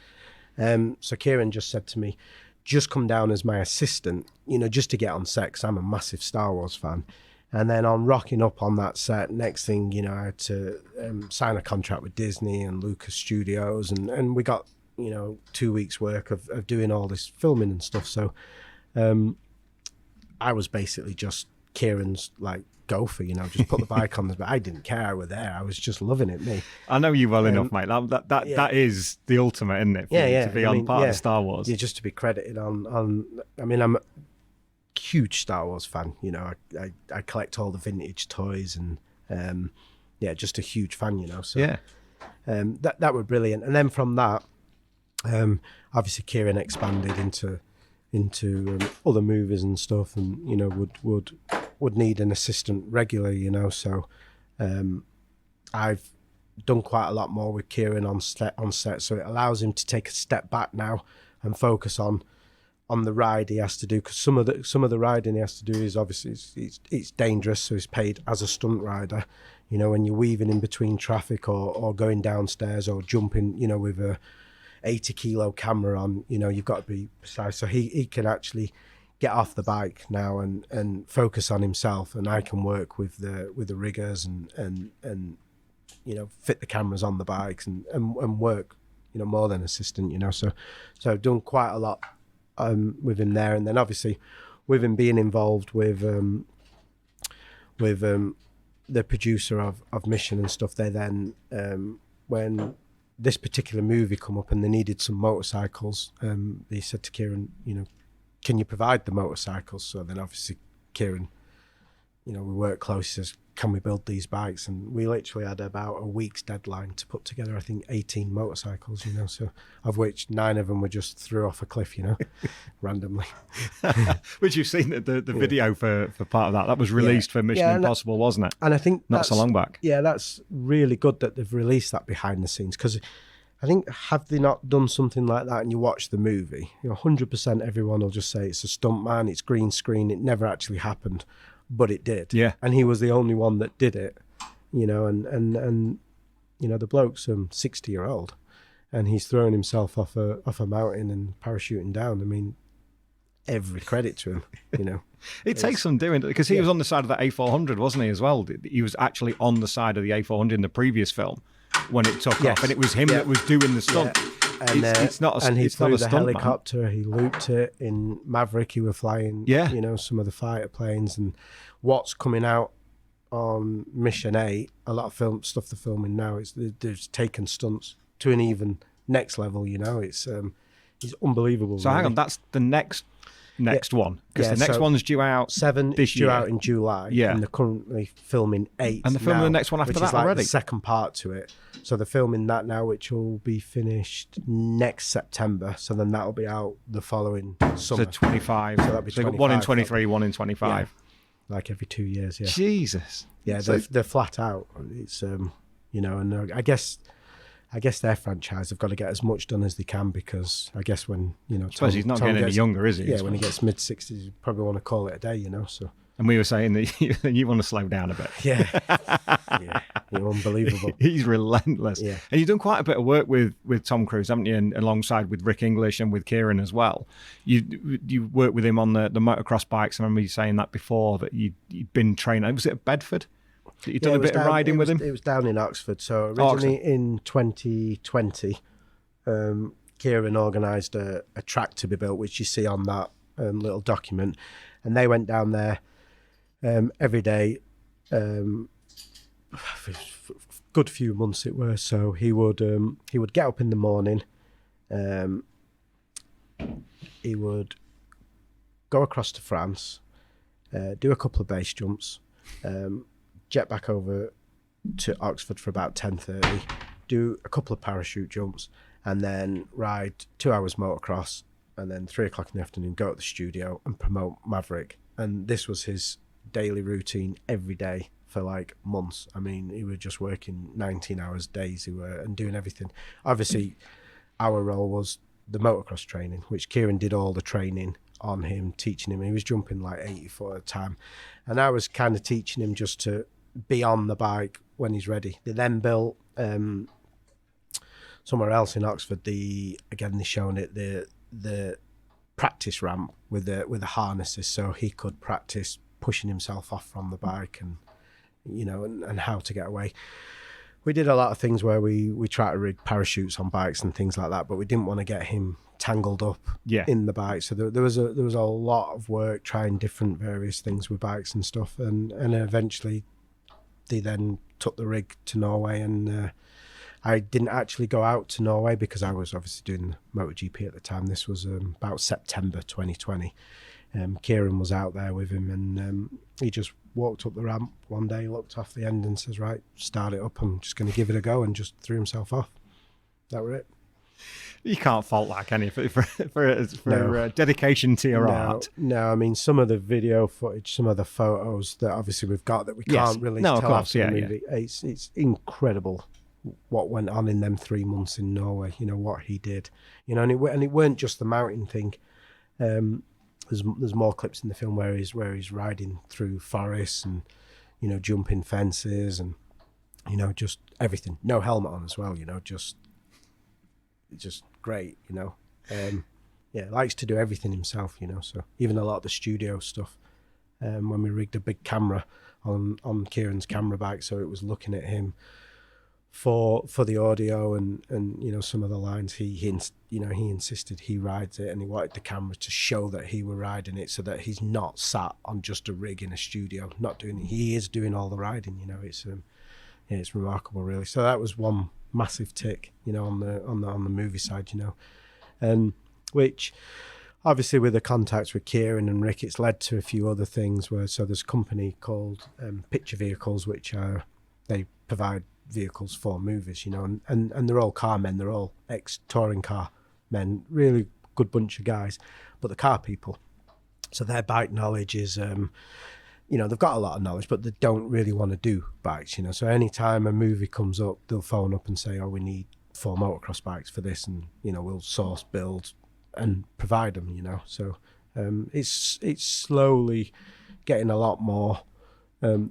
So Kieran just said to me, just come down as my assistant, just to get on set, because I'm a massive Star Wars fan. And then on rocking up on that set, next thing, I had to sign a contract with Disney and Lucas Studios, and we got, 2 weeks work of doing all this filming and stuff. So I was basically just Kieran's gopher, just put the bike on. But I didn't care. I was there. I was just loving it, me. I know you well enough, mate. That is the ultimate, isn't it? For you to be on part of Star Wars. Yeah, just to be credited on. I mean, I'm a huge Star Wars fan. I collect all the vintage toys and just a huge fan. So yeah, that were brilliant. And then from that, obviously Kieran expanded into other movies and stuff, and would need an assistant regularly, so I've done quite a lot more with Kieran on set, so it allows him to take a step back now and focus on the ride he has to do, because some of the riding he has to do is obviously it's dangerous, so he's paid as a stunt rider. When you're weaving in between traffic or going downstairs or jumping, with a 80 kilo camera on, you've got to be precise. So he can actually get off the bike now and focus on himself, and I can work with the riggers and fit the cameras on the bikes and work more than assistant, so I've done quite a lot with him there. And then obviously with him being involved with the producer of Mission and stuff, they then when this particular movie come up and they needed some motorcycles, they said to Kieran, can you provide the motorcycles? So then obviously Kieran, we work close, says, can we build these bikes? And we literally had about a week's deadline to put together, I think, 18 motorcycles, so of which 9 of them were just threw off a cliff, randomly. Which you've seen the video for part of that. That was released for Mission Impossible, wasn't it? And I think not so long back. Yeah, that's really good that they've released that behind the scenes, because I think, have they not done something like that and you watch the movie, 100% everyone will just say it's a stunt man, it's green screen, it never actually happened, but it did. Yeah. And he was the only one that did it, and the bloke's 60-year-old and he's throwing himself off a mountain and parachuting down. I mean, every credit to him, It takes some doing, because he was on the side of that A400, wasn't he, as well? He was actually on the side of the A400 in the previous film when it took off, and it was him that was doing the stunt. Yeah. And it's not a, and he it's flew not a the stunt, helicopter, man. he looped it in Maverick, he were flying, some of the fighter planes. And what's coming out on Mission 8, a lot of stuff they're filming now, is they've taken stunts to an even next level. You know, it's unbelievable. So hang on, that's the next one, because the next one's due out 7 this due year. out in July. Yeah. And they're currently filming 8. And they're filming now, the next one after which that is like already? the second part to it. So they're filming that now, which will be finished next September. So then that'll be out the following summer. So 25. So that'll be So you've got one in 25, 23, one in 25. like every 2 years. Yeah. Jesus. Yeah, So- they're flat out. It's you know, and I guess their franchise have got to get as much done as they can, because I guess when, you know, I suppose he's not getting any younger, is he? Yeah, when he gets mid-60s, you probably want to call it a day, you know. So And we were saying that you want to slow down a bit. yeah, yeah, you're unbelievable. He's relentless. Yeah. And you've done quite a bit of work with Tom Cruise, haven't you? And alongside with Rick English and with Kieran as well. You worked with him on the motocross bikes. I remember you saying that before, that you'd been training. Was it at Bedford? That you'd done a bit of riding with him? It was down in Oxford. So originally in 2020, Kieran organised a track to be built, which you see on that little document. And they went down there every day, for a good few months it was. So he would get up in the morning, he would go across to France, do a couple of base jumps, jet back over to Oxford for about 10:30, do a couple of parachute jumps, and then ride 2 hours motocross, and then 3 o'clock in the afternoon go to the studio and promote Maverick. And this was his daily routine every day for like months. I mean, he was just working 19 hours days and doing everything. Obviously, our role was the motocross training, which Kieran did all the training on him, teaching him. He was jumping like 80 foot at a time. And I was kind of teaching him just to be on the bike when he's ready. They then built somewhere else in Oxford, they're showing it, the practice ramp with the harnesses, so he could practice pushing himself off from the bike, and you know, and how to get away. We did a lot of things where we tried to rig parachutes on bikes and things like that, but we didn't want to get him tangled up in the bike. So there was a lot of work trying different various things with bikes and stuff, and eventually they then took the rig to Norway, and I didn't actually go out to Norway because I was obviously doing MotoGP at the time. This was about September 2020. Kieran was out there with him, and he just walked up the ramp one day, looked off the end and says, right, start it up, I'm just going to give it a go, and just threw himself off. That was it. You can't fault that, can you, for dedication to your art? No, I mean, some of the video footage, some of the photos that obviously we've got that we can't really tell after the movie. Yeah. It's incredible what went on in them 3 months in Norway, you know, what he did. You know, and it weren't just the mountain thing. There's more clips in the film where he's riding through forests and, you know, jumping fences and, you know, just everything. No helmet on as well, you know, just great, you know. Likes to do everything himself, you know. So even a lot of the studio stuff, when we rigged a big camera on Kieran's camera bike, so it was looking at him for the audio and you know, some of the lines he insisted he rides it, and he wanted the camera to show that he were riding it, so that he's not sat on just a rig in a studio not doing it. He is doing all the riding, you know. It's remarkable, really. So that was one massive tick, you know, on the movie side, you know, and which obviously with the contacts with Kieran and Rick, it's led to a few other things where, so there's a company called Picture Vehicles, which they provide vehicles for movies, you know, and they're all car men, they're all ex-touring car men, really good bunch of guys, but the car people. So their bike knowledge is, you know, they've got a lot of knowledge, but they don't really want to do bikes, you know. So anytime a movie comes up, they'll phone up and say, oh, we need 4 motocross bikes for this, and, you know, we'll source, build, and provide them, you know. So it's slowly getting a lot more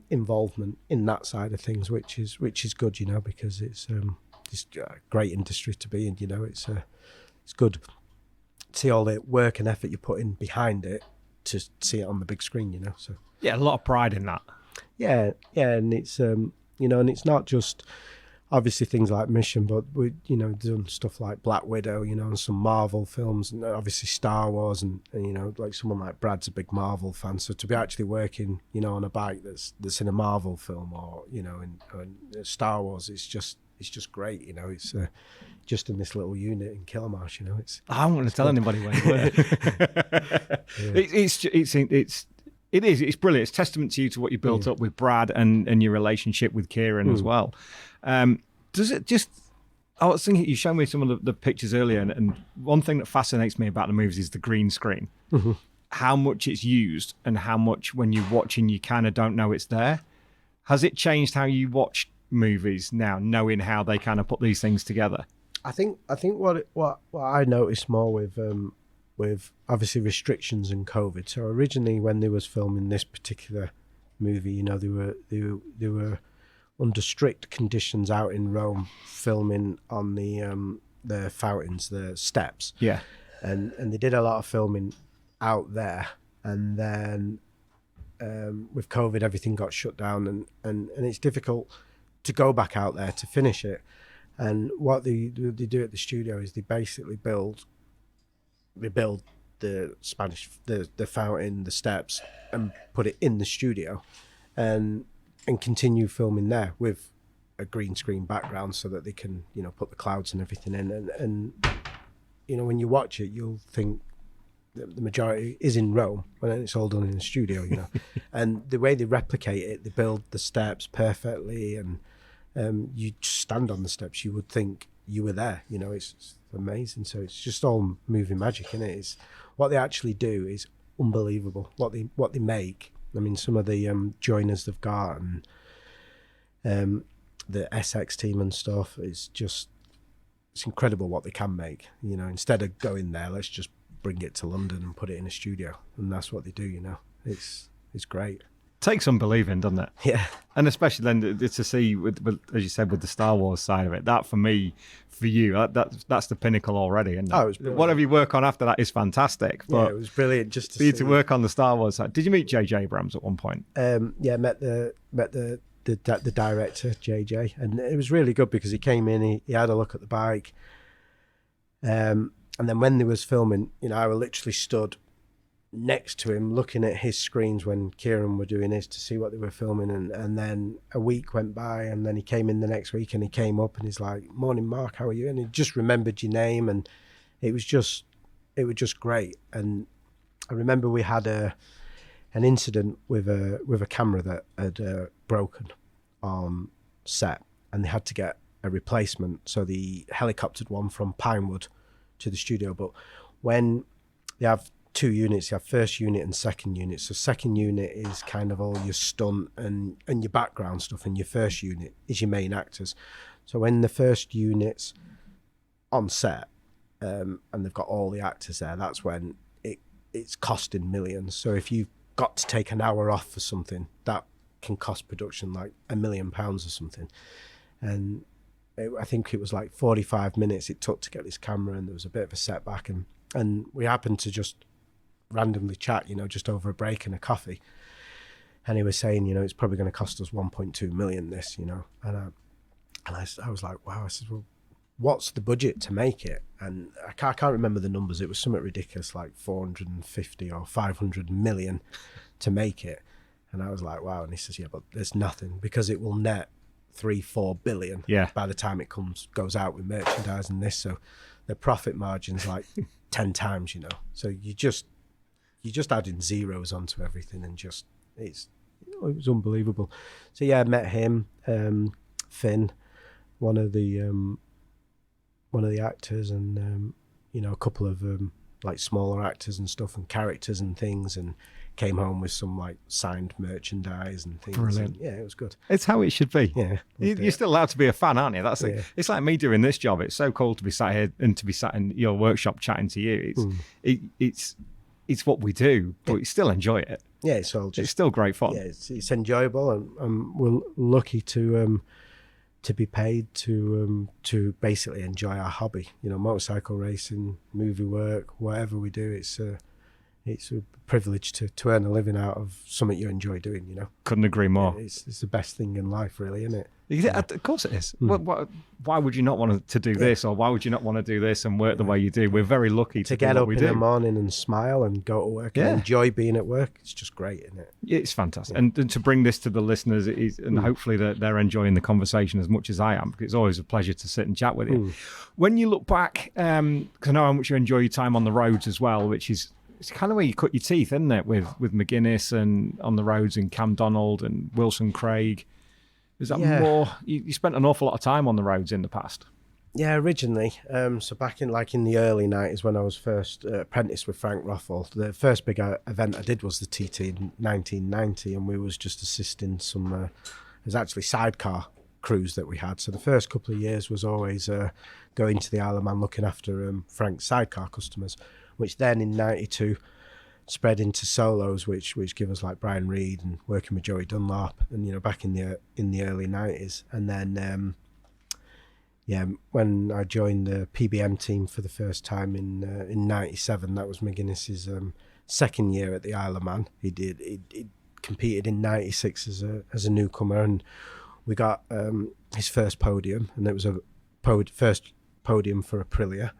involvement in that side of things, which is good, you know, because it's a great industry to be in, you know. It's good to see all the work and effort you put in behind it to see it on the big screen, you know. So yeah, a lot of pride in that. Yeah, and it's you know, and it's not just obviously things like Mission, but we, you know, done stuff like Black Widow, you know, and some Marvel films, and obviously Star Wars, and you know, like someone like Brad's a big Marvel fan, so to be actually working, you know, on a bike that's in a Marvel film, or you know, in Star Wars, it's just it's just great. You know, it's just in this little unit in Kilmarsh. You know, it's. I don't want to tell anybody where you work. It's brilliant. It's testament to you, to what you built up with Brad and your relationship with Kieran as well. Does it just? I was thinking, you showed me some of the pictures earlier, and one thing that fascinates me about the movies is the green screen. Mm-hmm. How much it's used, and how much when you're watching you kind of don't know it's there. Has it changed how you watch movies now, knowing how they kind of put these things together? I think what I noticed more with obviously restrictions and COVID. So originally, when they was filming this particular movie, you know, they were under strict conditions out in Rome, filming on the fountains, the steps. Yeah, and they did a lot of filming out there, and then with COVID, everything got shut down, and it's difficult to go back out there to finish it. And what they do at the studio is they basically build the fountain, the steps, and put it in the studio, and continue filming there with a green screen background, so that they can, you know, put the clouds and everything in. And you know, when you watch it, you'll think that the majority is in Rome, and then it's all done in the studio, you know. And the way they replicate it, they build the steps perfectly, and you just stand on the steps, you would think you were there, you know. It's amazing. So it's just all moving magic, isn't it? It's what they actually do is unbelievable. What they make. I mean, some of the joiners they've got, and the SX team and stuff, it's incredible what they can make. You know, instead of going there, let's just bring it to London and put it in a studio, and that's what they do. You know, it's great. Takes some believing, doesn't it? Yeah. And especially then to see, with, as you said, with the Star Wars side of it, that for me, for you, that's the pinnacle already. And whatever you work on after that is fantastic. But yeah, it was brilliant just to for you to work on the Star Wars side. Did you meet J.J. Abrams at one point? Yeah, met the director, JJ, and it was really good because he came in, he had a look at the bike, and then when they was filming, you know, I was literally stood next to him looking at his screens when Kieran were doing his to see what they were filming, and then a week went by, and then he came in the next week, and he came up and he's like, "Morning, Mark, how are you?" And he just remembered your name, and it was just great. And I remember we had an incident with a camera that had broken on set, and they had to get a replacement, so they helicoptered one from Pinewood to the studio. But when they have two units, you have first unit and second unit. So second unit is kind of all your stunt and your background stuff, and your first unit is your main actors. So when the first unit's on set, and they've got all the actors there, that's when it's costing millions. So if you've got to take an hour off for something, that can cost production like £1 million or something. And I think it was like 45 minutes it took to get this camera, and there was a bit of a setback, and we happened to just randomly chat, you know, just over a break and a coffee, and he was saying, you know, it's probably going to cost us 1.2 million this, you know. And I was like, wow. I said, well, what's the budget to make it? And I can't remember the numbers. It was something ridiculous, like 450 or 500 million to make it. And I was like, wow. And he says, yeah, but there's nothing, because it will net 3-4 billion by the time it goes out with merchandise and this. So the profit margin's like 10 times, you know. So you're just adding zeros onto everything, and just it was unbelievable. So yeah, I met him, Finn, one of the actors, and you know, a couple of like smaller actors and stuff, and characters and things, and came home with some like signed merchandise and things. Brilliant. And, yeah, it was good. It's how it should be. Yeah, you're still allowed to be a fan, aren't you? That's it. It's like me doing this job. It's so cool to be sat here and to be sat in your workshop chatting to you. It's what we do, but we still enjoy it. Yeah, it's still great fun. Yeah, it's enjoyable, and we're lucky to be paid to basically enjoy our hobby. You know, motorcycle racing, movie work, whatever we do, it's it's a privilege to earn a living out of something you enjoy doing, you know. Couldn't agree more. It's the best thing in life, really, isn't it? Yeah, of course it is. Why would you not want to do this, or why would you not want to do this and work the way you do? We're very lucky to get do what up we in do. the morning and smile and go to work and enjoy being at work. It's just great, isn't it? It's fantastic. And to bring this to the listeners, and hopefully they're enjoying the conversation as much as I am, because it's always a pleasure to sit and chat with you. When you look back, because I know how much you enjoy your time on the roads as well, which is it's kind of where you cut your teeth, isn't it? With McGuinness and on the roads and Cam Donald and Wilson Craig. Is that more? You spent an awful lot of time on the roads in the past. Yeah, originally. So back in the early 90s when I was first apprenticed with Frank Rothwell, the first big event I did was the TT in 1990, and we was just assisting some. It was actually sidecar crews that we had. So the first couple of years was always going to the Isle of Man looking after Frank's sidecar customers, which then in 92 spread into solos, which give us like Brian Reed and working with Joey Dunlop, and back in the early 90s. And then when I joined the PBM team for the first time in 97, that was McGuinness's second year at the Isle of Man. He competed in 96 as a newcomer, and we got his first podium, and it was a first podium for Aprilia,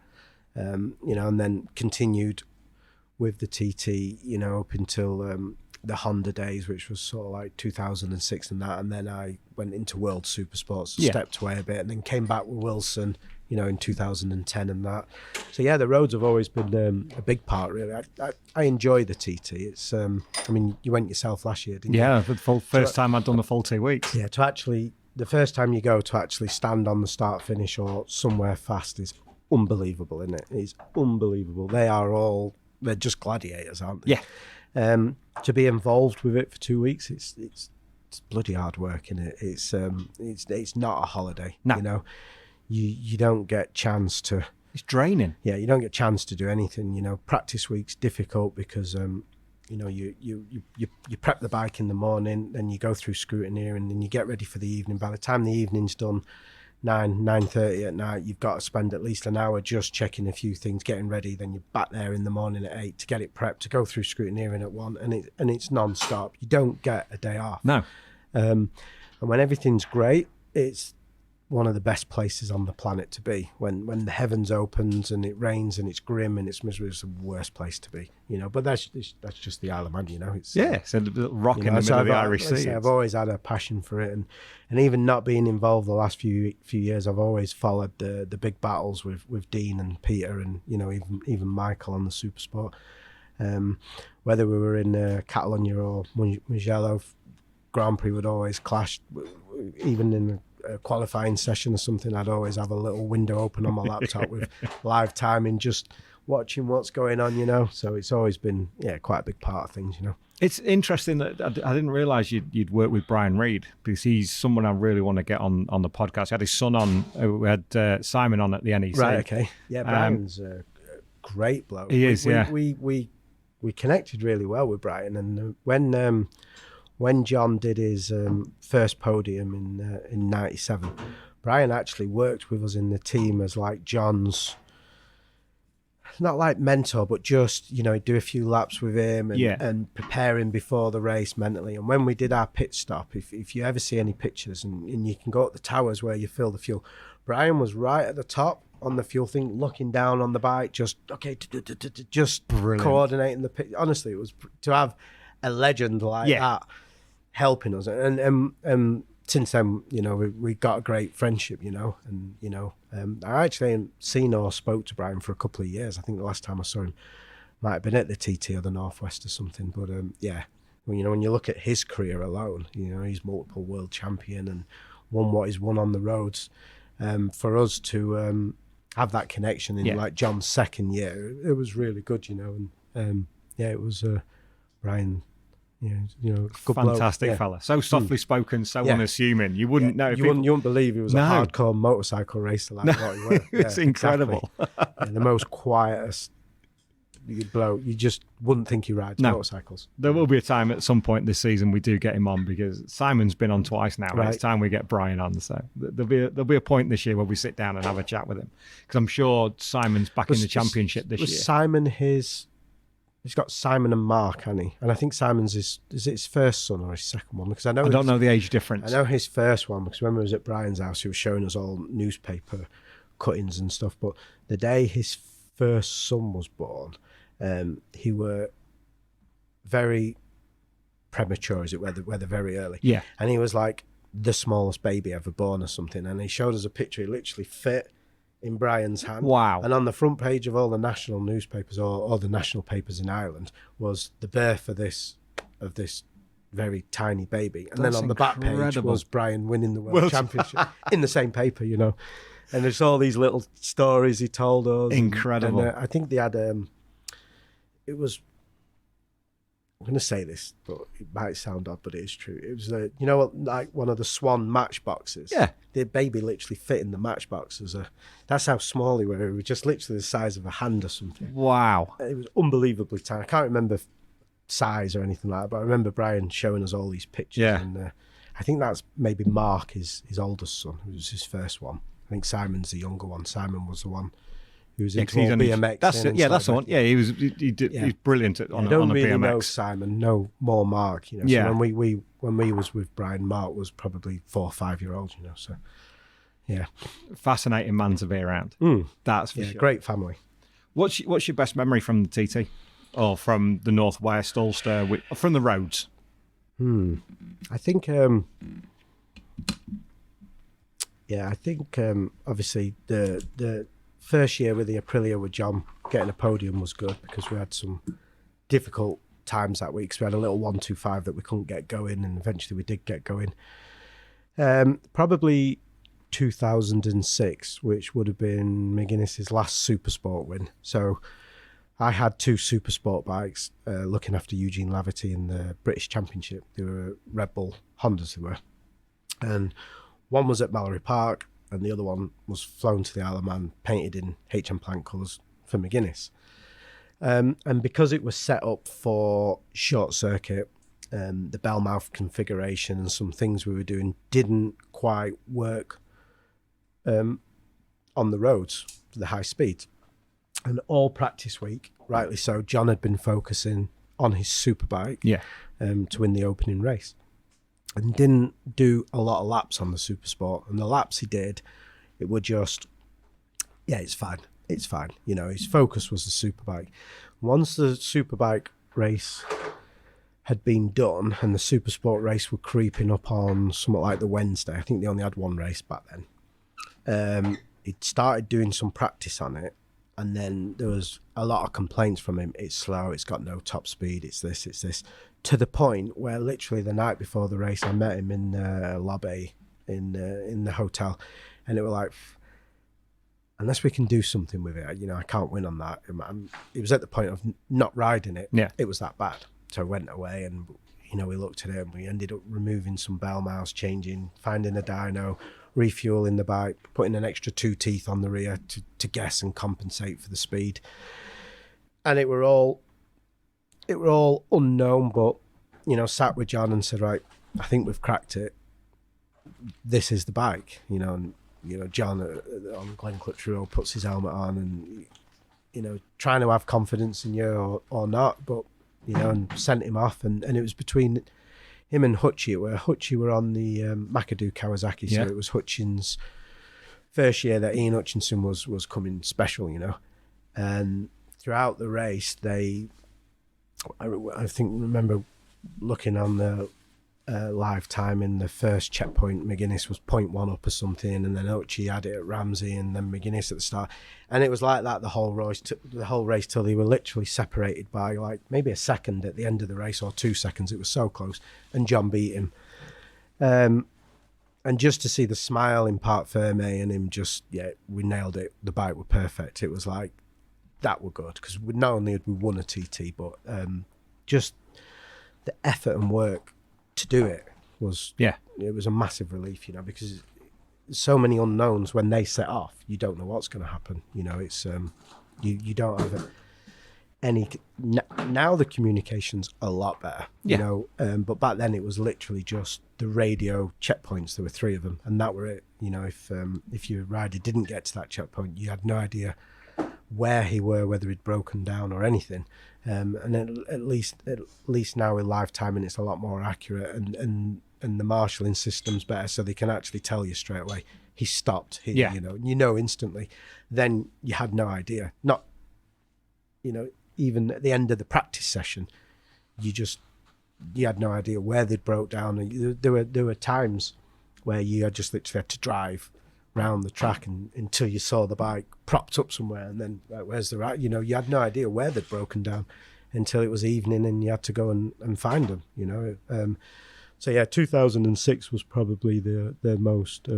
and then continued with the TT, up until the Honda days, which was sort of like 2006 and that. And then I went into World Supersports, stepped away a bit, and then came back with Wilson, in 2010 and that. So yeah, the roads have always been a big part, really. I enjoy the TT. It's, you went yourself last year, didn't you? Yeah, the first time I'd done the full 2 weeks. Yeah, the first time you go to actually stand on the start finish or somewhere fast is unbelievable, isn't it? It's unbelievable. They're just gladiators, aren't they? Yeah. To be involved with it for 2 weeks, it's bloody hard work, isn't it? It's not a holiday. No. You don't get chance to. It's draining. Yeah, you don't get chance to do anything. Practice week's difficult because you prep the bike in the morning, then you go through scrutineering, and then you get ready for the evening. By the time the evening's done, 9:30 at night, you've got to spend at least an hour just checking a few things, getting ready. Then you're back there in the morning at 8 to get it prepped, to go through scrutineering at 1, and it's non-stop. You don't get a day off. No. And when everything's great, it's one of the best places on the planet to be. When the heavens opens and it rains and it's grim and it's miserable, it's the worst place to be. But that's just the Isle of Man. It's it's a little rock in the middle of the Irish Sea. I've always had a passion for it, and even not being involved the last few years, I've always followed the big battles with Dean and Peter and even Michael on the Supersport. Whether we were in Catalonia or Mugello, Grand Prix would always clash. Even in a qualifying session or something, I'd always have a little window open on my laptop with live timing, just watching what's going on, So it's always been, quite a big part of things, It's interesting that I didn't realise you'd work with Brian Reed, because he's someone I really want to get on the podcast. I had his son on. We had Simon on at the NEC. Right, okay. Yeah, Brian's a great bloke. He is, We connected really well with Brian, and when John did his first podium in 97, Brian actually worked with us in the team as like John's, not like mentor, but just, do a few laps with him and prepare him before the race mentally. And when we did our pit stop, if you ever see any pictures and you can go up the towers where you fill the fuel, Brian was right at the top on the fuel thing, looking down on the bike, just coordinating the pit. Honestly, it was to have a legend like that helping us, and since then, we got a great friendship, I actually ain't seen or spoke to Brian for a couple of years. I think the last time I saw him might have been at the TT or the Northwest or something, but when you look at his career alone, he's multiple world champion and won what he's won on the roads. For us to have that connection in like John's second year, it was really good, and it was Brian. Good fantastic fella. So softly spoken, so unassuming. You wouldn't know. You wouldn't believe he was a hardcore motorcycle racer like what he was. It's incredible. Exactly. The most quietest bloke. You just wouldn't think he rides motorcycles. There will be a time at some point this season we do get him on, because Simon's been on twice now. Right. It's time we get Brian on. So there'll be a point this year where we sit down and have a chat with him, because I'm sure Simon's back in the championship this year. Was Simon his He's got Simon and Mark, hasn't he? And I think Simon's is it his first son or his second one? Because I don't know the age difference. I know his first one because when we was at Brian's house, he was showing us all newspaper cuttings and stuff. But the day his first son was born, he were very premature, is it? Whether very early. Yeah. And he was like the smallest baby ever born or something. And he showed us a picture. He literally fit in Brian's hand. Wow. And on the front page of all the national newspapers or the national papers in Ireland was the birth of this very tiny baby. And then on the back page was Brian winning the World Championship in the same paper, you know. And there's all these little stories he told us. Incredible. And I think they had, it was, I'm going to say this, but it might sound odd, but it is true. It was, you know what, like one of the Swan matchboxes. Yeah. The baby literally fit in the matchbox. That's how small he were. He was just literally the size of a hand or something. Wow. It was unbelievably tiny. I can't remember size or anything like that, but I remember Brian showing us all these pictures. Yeah. And I think that's maybe Mark, his oldest son, who was his first one. I think Simon's the younger one. Simon was the one who was into BMX. That's the one. Yeah, he was brilliant on a BMX. I don't really know Simon, no more Mark. You know, yeah. So when we was with Brian, Mark was probably 4 or 5 year old. You know, so yeah, fascinating man to be around. That's for sure. Great family. What's your best memory from the TT, or from the Northwest Ulster, from the roads? I think. I think obviously the first year with the Aprilia with John, getting a podium was good because we had some difficult times that week. So we had a little 125 that we couldn't get going, and eventually we did get going. Probably 2006, which would have been McGuinness's last Supersport win. So I had 2 Supersport bikes looking after Eugene Laverty in the British Championship. They were Red Bull Hondas, they were. And one was at Mallory Park, and the other one was flown to the Isle of Man, painted in HM Plant colours for McGuinness. And because it was set up for short circuit, the bell mouth configuration and some things we were doing didn't quite work on the roads for the high speed. And all practice week, rightly so, John had been focusing on his superbike to win the opening race. And didn't do a lot of laps on the Supersport. And the laps he did, it were just, it's fine. You know, his focus was the Superbike. Once the Superbike race had been done and the Supersport race were creeping up on somewhat like the Wednesday, I think they only had one race back then, he'd started doing some practice on it. And then there was a lot of complaints from him. It's slow, it's got no top speed, it's this. To the point where literally the night before the race, I met him in the lobby in the hotel. And it was like, unless we can do something with it, you know, I can't win on that. It was at the point of not riding it. Yeah. It was that bad. So I went away and, you know, we looked at it and we ended up removing some bell mouths, changing, finding a dyno, refueling the bike, putting an extra 2 teeth on the rear to guess and compensate for the speed. And it were all unknown, but, you know, sat with John and said, right, I think we've cracked it. This is the bike, you know. And, you know, John on Glen Clutch Road puts his helmet on and, you know, trying to have confidence in you or not, but, you know, and sent him off. And it was between him and Hutchie, where Hutchie were on the McAdoo Kawasaki, so it was Hutchinson's first year that Ian Hutchinson was coming special, you know. And throughout the race, I remember looking on the live time in the first checkpoint, McGuinness was 0.1 up or something, and then Hutchie had it at Ramsey, and then McGuinness at the start, and it was like that the whole race till they were literally separated by like maybe a second at the end of the race, or 2 seconds. It was so close, and John beat him. And just to see the smile in Parc Ferme and him just, we nailed it. The bike were perfect. It was like, that were good, because not only had we won a TT, but just the effort and work to do it was it was a massive relief, you know, because so many unknowns. When they set off, you don't know what's going to happen, you know. It's you don't have any now the communication's a lot better, you know, but back then it was literally just the radio checkpoints. There were 3 of them, and that were it, you know. If your rider didn't get to that checkpoint, you had no idea where he were, whether he'd broken down or anything. And at least now with live timing, it's a lot more accurate, and the marshalling system's better, so they can actually tell you straight away he stopped here. You know instantly. Then you had no idea. Not, even at the end of the practice session, you had no idea where they'd broke down. And there were times where you just literally had to drive round the track until you saw the bike propped up somewhere, and then where's the right? You had no idea where they'd broken down until it was evening, and you had to go and find them. So yeah, 2006 was probably the most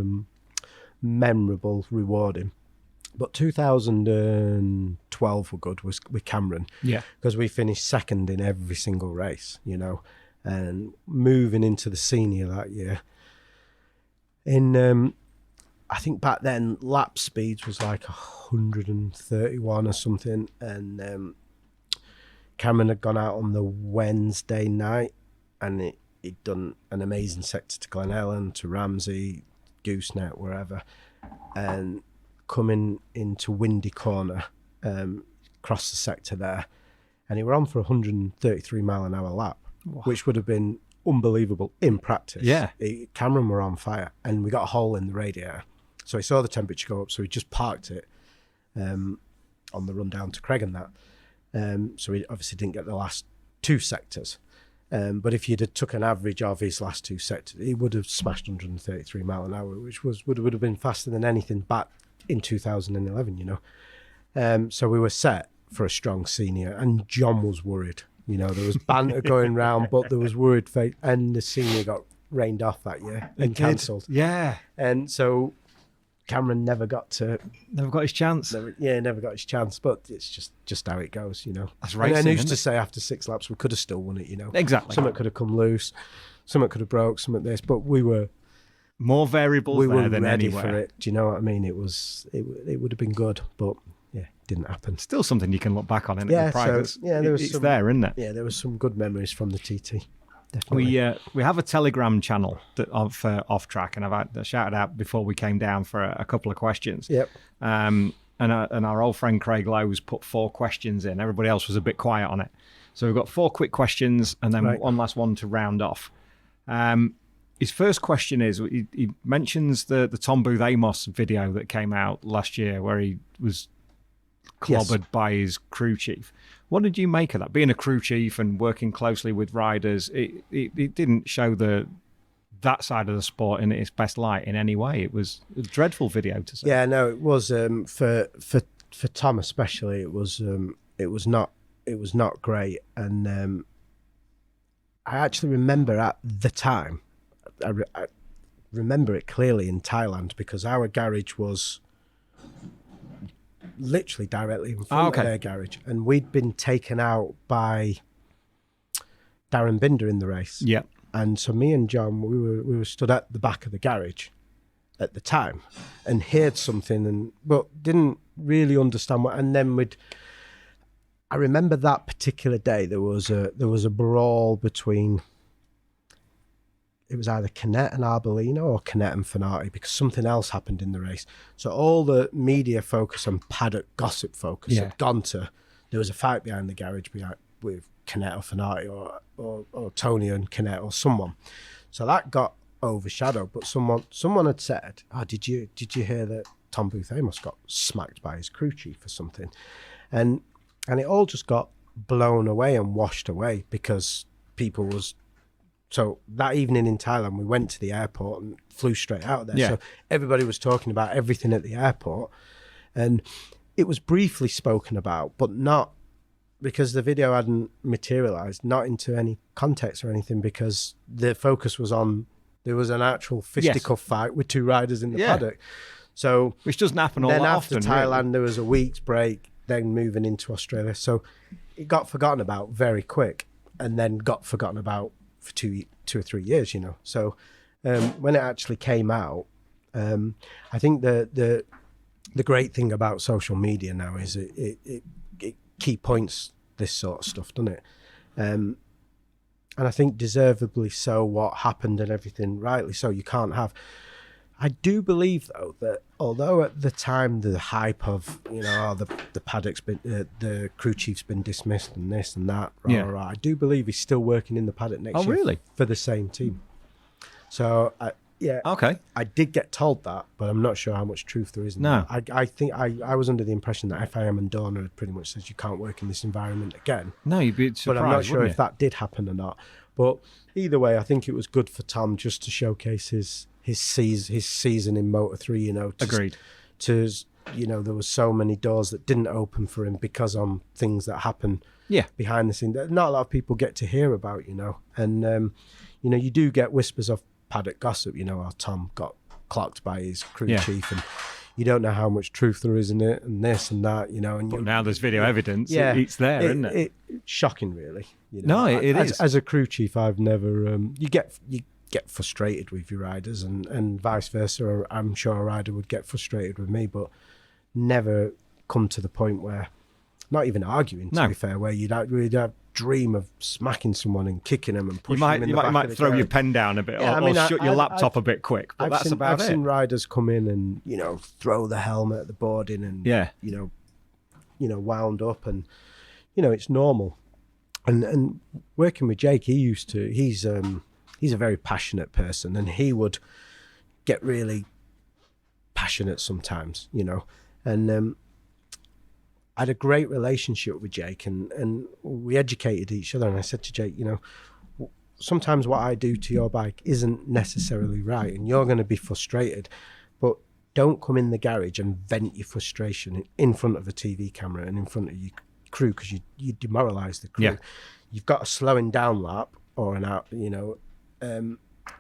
memorable, rewarding. But 2012 were good with Cameron, because we finished second in every single race, and moving into the senior that year. I think back then lap speeds was like 131 or something, and Cameron had gone out on the Wednesday night, and he'd done an amazing sector to Glen Ellen, to Ramsey, Gooseneck, wherever, and coming into Windy Corner, across the sector there, and he were on for 133 mile an hour lap, which would have been unbelievable in practice. Cameron were on fire, and we got a hole in the radiator, so he saw the temperature go up, so he just parked it on the run down to Craig and that, so he obviously didn't get the last two sectors, but if you'd have took an average of his last two sectors, he would have smashed 133 mile an hour, which would have been faster than anything back in 2011, so we were set for a strong senior, and John was worried. There was banter going round, but there was worried face, and the senior got rained off that year and cancelled. Yeah. And so Cameron never got his chance. Never got his chance, but it's just how it goes, That's racing, and who's to say after 6 laps we could have still won it, Exactly. Something could have come loose, something could have broke, something this, but we were more variables there than ready anywhere. for it. Do you know what I mean? It would have been good, but yeah, didn't happen. Still something you can look back on in the private. So, there was it's there, isn't it? Yeah, there was some good memories from the TT. Definitely. We have a Telegram channel of Off Track, and I've shouted out before we came down for a couple of questions. Yep. And our old friend Craig Lowe's put 4 questions in. Everybody else was a bit quiet on it, so we've got 4 quick questions and then one last one to round off. His first question is, he mentions the Tom Booth Amos video that came out last year where he was clobbered by his crew chief. What did you make of that? Being a crew chief and working closely with riders, it didn't show that side of the sport in its best light in any way. It was a dreadful video to see. Yeah, no, it was for Tom especially. It was not great, and I actually remember at the time. I remember it clearly in Thailand, because our garage was literally directly in front of their garage, and we'd been taken out by Darren Binder in the race. Yeah, and so me and John, we were stood at the back of the garage at the time, and heard something, but didn't really understand what. And then I remember that particular day there was a brawl between. It was either Canet and Arbolino or Canet and Fanati, because something else happened in the race. So all the media focus and paddock gossip focus had gone to, there was a fight behind the garage with Canet or Fanati or Tony and Canet or someone. So that got overshadowed. But someone had said, did you hear that Tom Booth Amos got smacked by his crew chief or something? And it all just got blown away and washed away, because people was. So that evening in Thailand, we went to the airport and flew straight out there. So everybody was talking about everything at the airport, and it was briefly spoken about, but not because the video hadn't materialized, not into any context or anything, because the focus was on, there was an actual fisticuff fight with 2 riders in the paddock. So which doesn't happen all that often. Then after Thailand, there was a week's break, then moving into Australia. So it got forgotten about very quick, and then got forgotten about for 2 or 3 years, So when it actually came out, I think the great thing about social media now is it key points this sort of stuff, doesn't it? And I think deservedly so, what happened and everything, rightly so. You can't have. I do believe though that although at the time the hype of the paddock's been the crew chief's been dismissed and this and that, I do believe he's still working in the paddock next year. Really? For the same team. So okay. I did get told that, but I'm not sure how much truth there is in that. I think I was under the impression that FIM and Dorna had pretty much said you can't work in this environment again. No, you'd be surprised. But I'm not sure if that did happen or not. But either way, I think it was good for Tom just to showcase his season in Moto3. Agreed. There was so many doors that didn't open for him because on things that happen behind the scenes that not a lot of people get to hear about. And you do get whispers of paddock gossip, how Tom got clocked by his crew chief, and you don't know how much truth there is in it, and this and that, and but now there's video evidence. It's there, isn't it? It's shocking, really. No, it is. As a crew chief, I've never. You get frustrated with your riders, and vice versa. I'm sure a rider would get frustrated with me, but never come to the point where, not even arguing. To be fair, where you'd have dream of smacking someone and kicking them and pushing them in the back. You might throw your pen down a bit, or shut your laptop a bit quick. But that's about it. I've seen riders come in and throw the helmet at the boarding and wound up, and it's normal. And working with Jake, he's a very passionate person, and he would get really passionate sometimes, and I had a great relationship with Jake, and we educated each other. And I said to Jake, sometimes what I do to your bike isn't necessarily right, and you're going to be frustrated, but don't come in the garage and vent your frustration in front of a TV camera and in front of your crew, because you demoralize the crew. Yeah. You've got a slowing down lap or an out,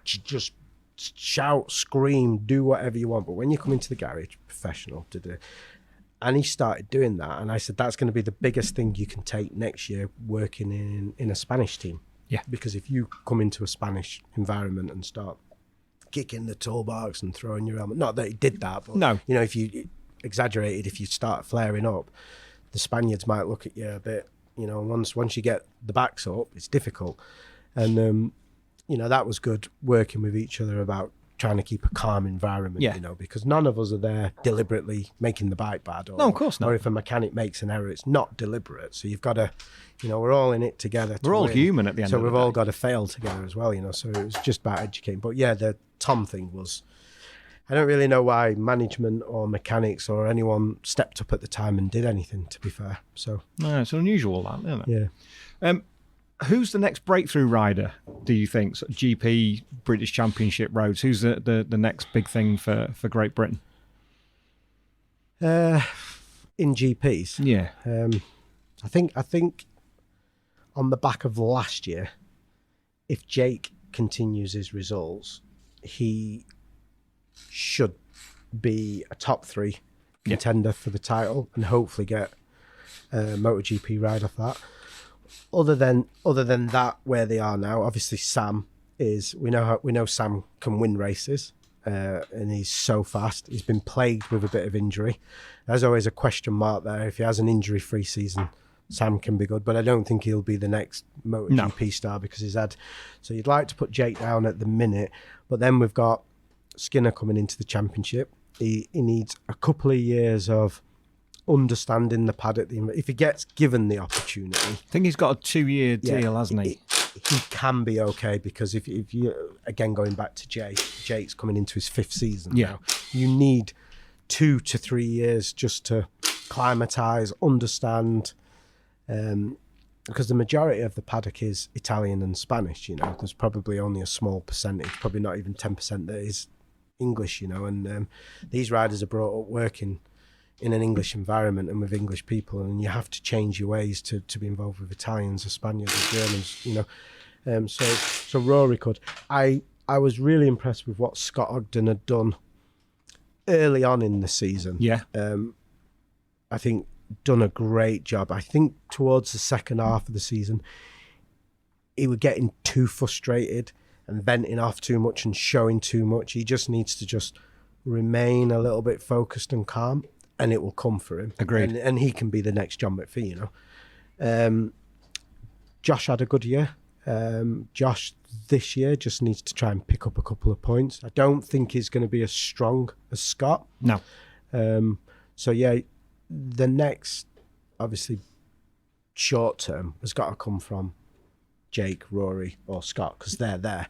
just shout, scream, do whatever you want. But when you come into the garage, professional to do. And he started doing that. And I said, that's going to be the biggest thing you can take next year working in a Spanish team. Yeah. Because if you come into a Spanish environment and start kicking the toolbox and throwing your helmet, not that he did that, but no. If you exaggerated, if you start flaring up, the Spaniards might look at you a bit, once you get the backs up, it's difficult. And, that was good working with each other about trying to keep a calm environment, because none of us are there deliberately making the bike bad. No, of course not. Or if a mechanic makes an error, it's not deliberate. So you've got to, we're all in it together. We're all human at the end of the day. So we've all got to fail together as well, So it was just about educating. But yeah, the Tom thing was, I don't really know why management or mechanics or anyone stepped up at the time and did anything, to be fair. So no, it's unusual, that, isn't it? Yeah. Who's the next breakthrough rider, do you think? So GP, British Championship roads. Who's the next big thing for Great Britain? In GPs? Yeah. I think on the back of last year, if Jake continues his results, he should be a top 3 contender for the title and hopefully get a MotoGP ride off that. Other than that, where they are now, obviously Sam is. We know Sam can win races, and he's so fast. He's been plagued with a bit of injury. There's always a question mark there. If he has an injury-free season, Sam can be good, but I don't think he'll be the next MotoGP star because he's had. So you'd like to put Jake down at the minute, but then we've got Skinner coming into the championship. He needs a couple of years of understanding the paddock. If he gets given the opportunity, I think he's got a 2-year deal, hasn't he? He can be okay, because if you, again going back to Jake's coming into his 5th season now, you need 2 to 3 years just to acclimatise, understand, because the majority of the paddock is Italian and Spanish. There's probably only a small percentage, probably not even 10% that is English. And these riders are brought up working in an English environment and with English people, and you have to change your ways to be involved with Italians or Spaniards or Germans, so Rory could. I was really impressed with what Scott Ogden had done early on in the season. Yeah. I think done a great job. I think towards the second half of the season, he was getting too frustrated and venting off too much and showing too much. He just needs to just remain a little bit focused and calm, and it will come for him. Agreed. And he can be the next John McPhee, Josh had a good year. Josh this year just needs to try and pick up a couple of points. I don't think he's going to be as strong as Scott. No. So yeah, the next, obviously, short term has got to come from Jake, Rory, or Scott, because they're there.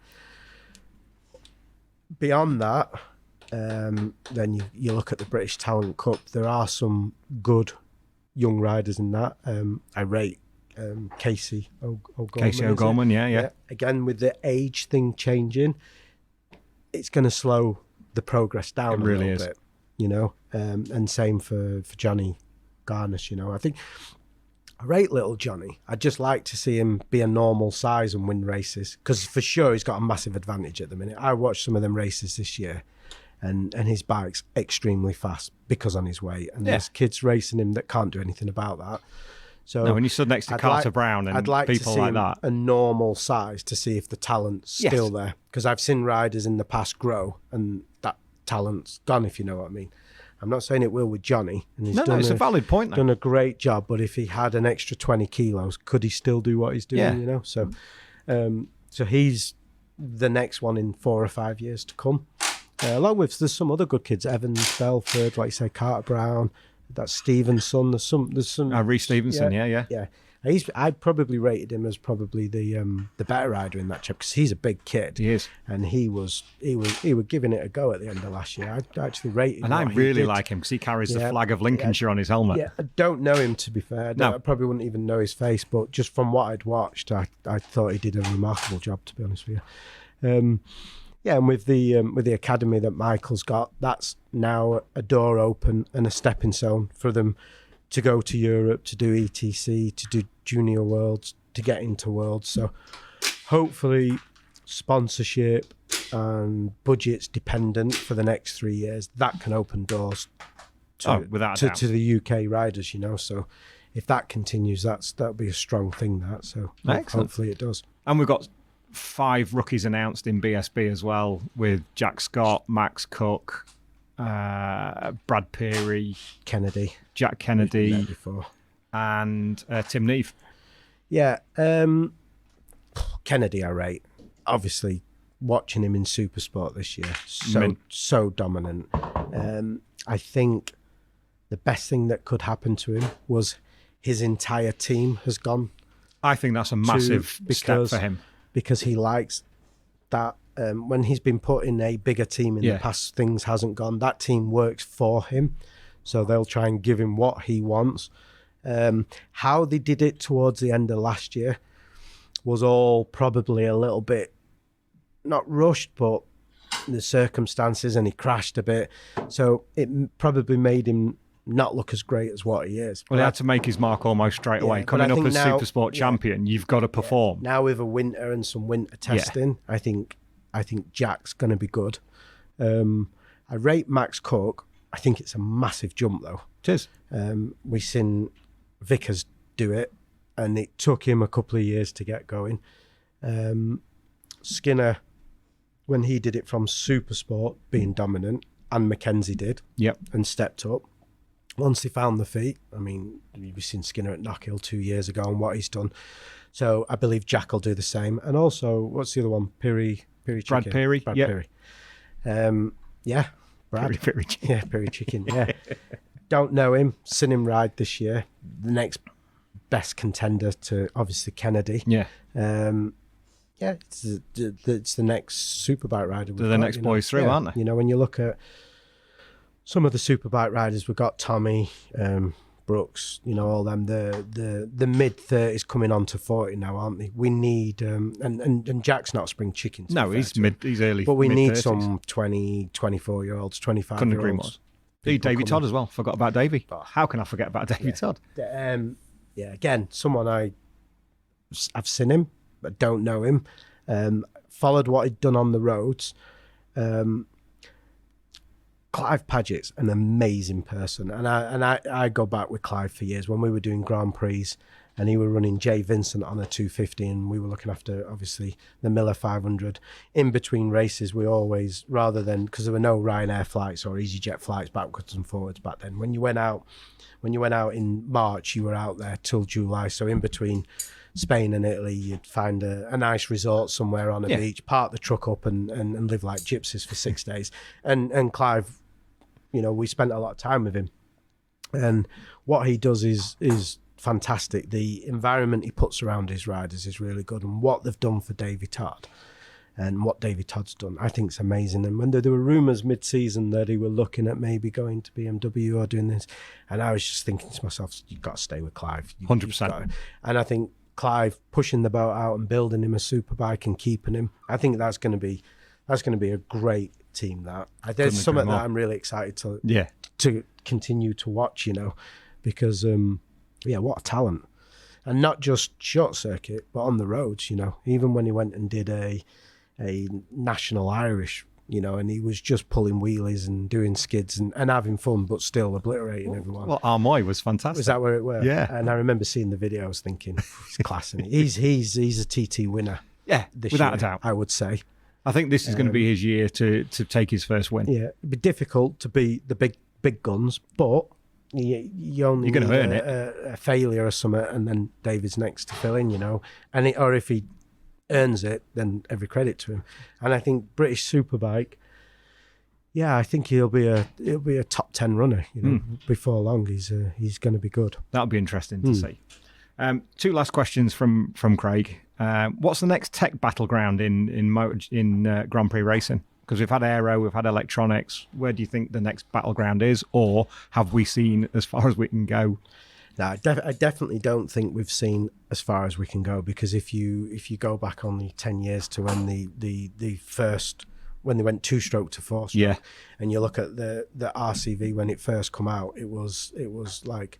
Beyond that, then you look at the British Talent Cup. There are some good young riders in that. I rate Casey O'Gorman. Casey O'Gorman, yeah. Again, with the age thing changing, it's going to slow the progress down a little bit, you know. And same for Johnny Garnish, you know. I think I rate little Johnny. I'd just like to see him be a normal size and win races, because for sure he's got a massive advantage at the minute. I watched some of them races this year, and his bike's extremely fast because on his weight, and there's kids racing him that can't do anything about that. So when you stood next to Carter Brown and I'd like people to see like him that, a normal size, to see if the talent's still there, because I've seen riders in the past grow and that talent's gone, if you know what I mean. I'm not saying it will with Johnny, and he's it's a valid point. Done a great job, but if he had an extra 20 kilos, could he still do what he's doing? You know, so so he's the next one in 4 or 5 years to come. Along with, there's some other good kids, Evans, Belford, like you say, Carter Brown, that's Stevenson. There's some. Reece Stevenson, yeah. I'd probably rated him as probably the better rider in that chip, because he's a big kid. He is, and he was giving it a go at the end of last year. I actually rated, and I really like him because he carries the flag of Lincolnshire on his helmet. Yeah, I don't know him, to be fair. I probably wouldn't even know his face, but just from what I'd watched, I thought he did a remarkable job, to be honest with you. And with the academy that Michael's got, that's now a door open and a stepping stone for them to go to Europe, to do ETC, to do Junior Worlds, to get into Worlds. So hopefully sponsorship and budgets dependent for the next 3 years, that can open doors to the UK riders, you know. So if that continues, that'll be a strong thing, that. So hopefully it does. And we've got 5 rookies announced in BSB as well, with Jack Scott, Max Cook, Brad Peary, Kennedy, Jack Kennedy, and Tim Neve. Yeah, Kennedy I rate. Obviously, watching him in Supersport this year, so dominant. I think the best thing that could happen to him was his entire team has gone. I think that's a massive step for him, because he likes that. When he's been put in a bigger team in the past, things hasn't gone. That team works for him, so they'll try and give him what he wants. How they did it towards the end of last year was all probably a little bit, not rushed, but the circumstances, and he crashed a bit. So it probably made him not look as great as what he is. Well, he had to make his mark almost straight away. Coming up as Supersport champion, you've got to perform. Now with a winter and some winter testing, I think Jack's going to be good. I rate Max Cook. I think it's a massive jump, though. It is. We've seen Vickers do it, and it took him a couple of years to get going. Skinner, when he did it from Supersport, being dominant, and Mackenzie did, and stepped up. Once they found the feet, I mean, we've seen Skinner at Knockhill 2 years ago and what he's done. So I believe Jack will do the same. And also, what's the other one? Brad Peary. Brad Peary. Brad. Peary Chicken. Peary Chicken, Don't know him. Seen him ride this year. The next best contender to, obviously, Kennedy. It's the next superbike rider. They're the next boys through, aren't they? You know, when you look at some of the superbike riders, we've got Tommy, Brooks, you know, all them, the mid-30s coming on to 40 now, aren't they? We need, and Jack's not spring chicken. No, he's early. But we need some 20, 24-years, 25-year-olds. Couldn't agree more. Davey Todd as well. Forgot about Davey. How can I forget about Davey Todd? Again, someone I've seen him, but don't know him. Followed what he'd done on the roads. Clive Paget's an amazing person, and I go back with Clive for years when we were doing Grand Prix, and he were running Jay Vincent on a 250, and we were looking after obviously the Miller 500. In between races, we always, rather than, because there were no Ryanair flights or EasyJet flights backwards and forwards back then. When you went out in March, you were out there till July. So in between Spain and Italy, you'd find a nice resort somewhere on a beach, park the truck up and live like gypsies for 6 days. And Clive, you know, we spent a lot of time with him. And what he does is fantastic. The environment he puts around his riders is really good. And what they've done for Davy Todd and what Davy Todd's done, I think is amazing. And when there were rumours mid-season that he were looking at maybe going to BMW or doing this, and I was just thinking to myself, you've got to stay with Clive. 100%. And I think Clive pushing the boat out and building him a superbike and keeping him, I think that's going to be a great team. There's something that I'm really excited to continue to watch, you know, because what a talent. And not just short circuit, but on the roads, you know. Even when he went and did a national Irish, you know, and he was just pulling wheelies and doing skids and having fun, but still obliterating everyone. Well, Armoy was fantastic. Was that where it were? Yeah. And I remember seeing the video, I was thinking, he's class, isn't he? He's a TT winner. Yeah, without a doubt. I would say. I think this is going to be his year to take his first win. Yeah, it'd be difficult to beat the big guns, but you only you're going to earn it. A failure or something, and then David's next to fill in, you know. Or if he earns it, then every credit to him. And I think British Superbike, I think he'll be a top 10 runner, you know. Before long. He's going to be good. That'll be interesting to see. 2 last questions from Craig. What's the next tech battleground in Grand Prix racing? Because we've had aero, we've had electronics. Where do you think the next battleground is, or have we seen as far as we can go? No, I definitely don't think we've seen as far as we can go, because if you go back only 10 years to when when they went 2-stroke to 4-stroke, and you look at the RCV when it first come out, it was like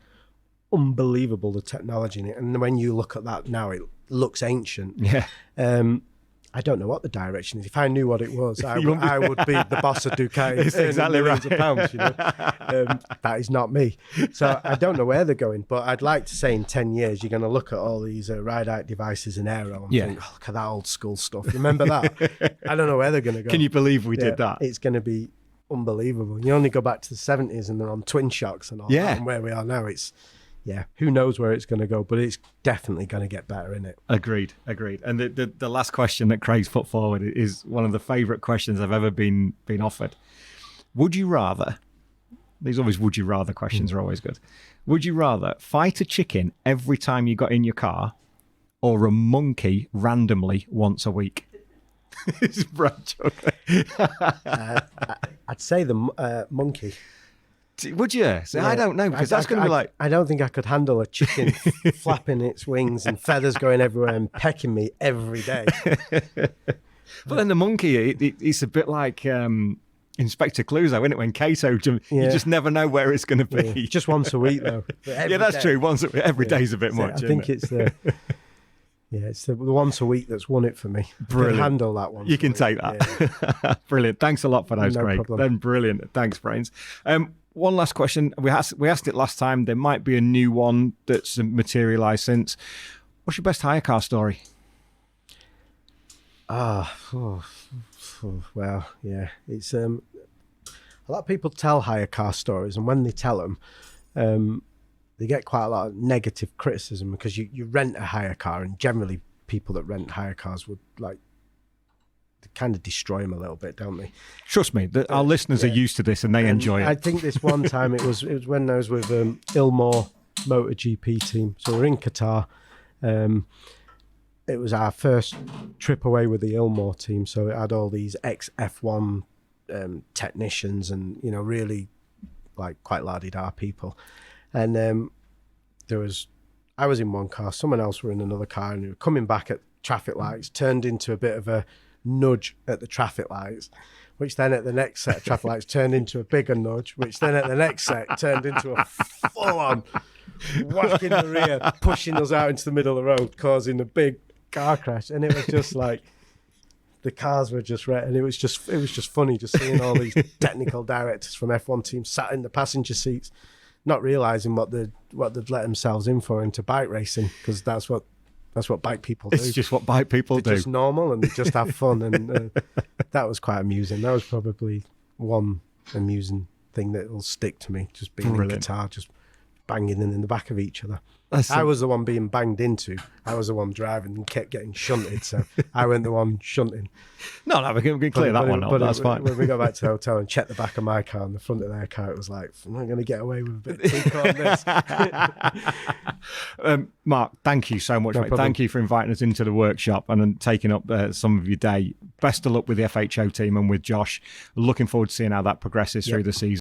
unbelievable, the technology in it. And when you look at that now, it looks ancient. Yeah. I don't know what the direction is. If I knew what it was, I would be the boss of Ducati. It's exactly millions right. of pounds, you know? That is not me. So I don't know where they're going, but I'd like to say in 10 years, you're going to look at all these ride-out devices in aero and think, oh, look at that old school stuff. Remember that? I don't know where they're going to go. Can you believe we did that? It's going to be unbelievable. You only go back to the 70s and they're on twin shocks and all that. And where we are now, who knows where it's going to go, but it's definitely going to get better, in it. Agreed. And the last question that Craig's put forward is one of the favourite questions I've ever been offered. Would you rather, these would you rather questions are always good. Would you rather fight a chicken every time you got in your car, or a monkey randomly once a week? It's Brad chuckling. I'd say the monkey. Would you? So I don't know, because that's going to be like... I don't think I could handle a chicken flapping its wings and feathers going everywhere and pecking me every day. But then the monkey, it's a bit like Inspector Clouseau, isn't it? When Kato, you just never know where it's going to be. Yeah. Just once a week, though. Yeah, that's true. Every day's a bit much. I think it's the... Yeah, it's the once a week that's won it for me. Brilliant. I can handle that one. You can take that. Yeah. Brilliant. Thanks a lot for those, Craig. Problem. Then brilliant. Thanks, Brains. One last question. We asked it last time. There might be a new one that's materialised since. What's your best hire car story? Well, yeah. It's a lot of people tell hire car stories, and when they tell them, they get quite a lot of negative criticism, because you rent a hire car, and generally people that rent hire cars would they kind of destroy them a little bit, don't they? Trust me, our listeners are used to this and they enjoy it. I think this one time it was when I was with Ilmore MotoGP team. So we're in Qatar. It was our first trip away with the Ilmore team. So it had all these ex-F1 technicians and, you know, really quite la-di-da people. And I was in one car, someone else were in another car, and we were coming back at traffic lights, turned into a bit of a nudge at the traffic lights, which then at the next set of traffic lights turned into a bigger nudge, which then at the next set turned into a full-on whack in the rear, pushing us out into the middle of the road, causing a big car crash. And it was just like, the cars were just red, and it was just funny just seeing all these technical directors from F1 teams sat in the passenger seats, not realising what they'd let themselves in for into bike racing, because that's what bike people do. It's just what bike people do. They're just normal, and they just have fun, and that was quite amusing. That was probably one amusing thing that will stick to me, just being in Qatar, just banging in the back of each other. I was the one being banged into. I was the one driving and kept getting shunted, so I went the one shunting. No, we can clear that one up. That's fine. When we got back to the hotel and checked the back of my car and the front of their car, it was like, I'm not going to get away with a bit of tinkle on this. Mark, thank you so much, mate. Thank you for inviting us into the workshop and taking up some of your day. Best of luck with the FHO team and with Josh. Looking forward to seeing how that progresses through the season.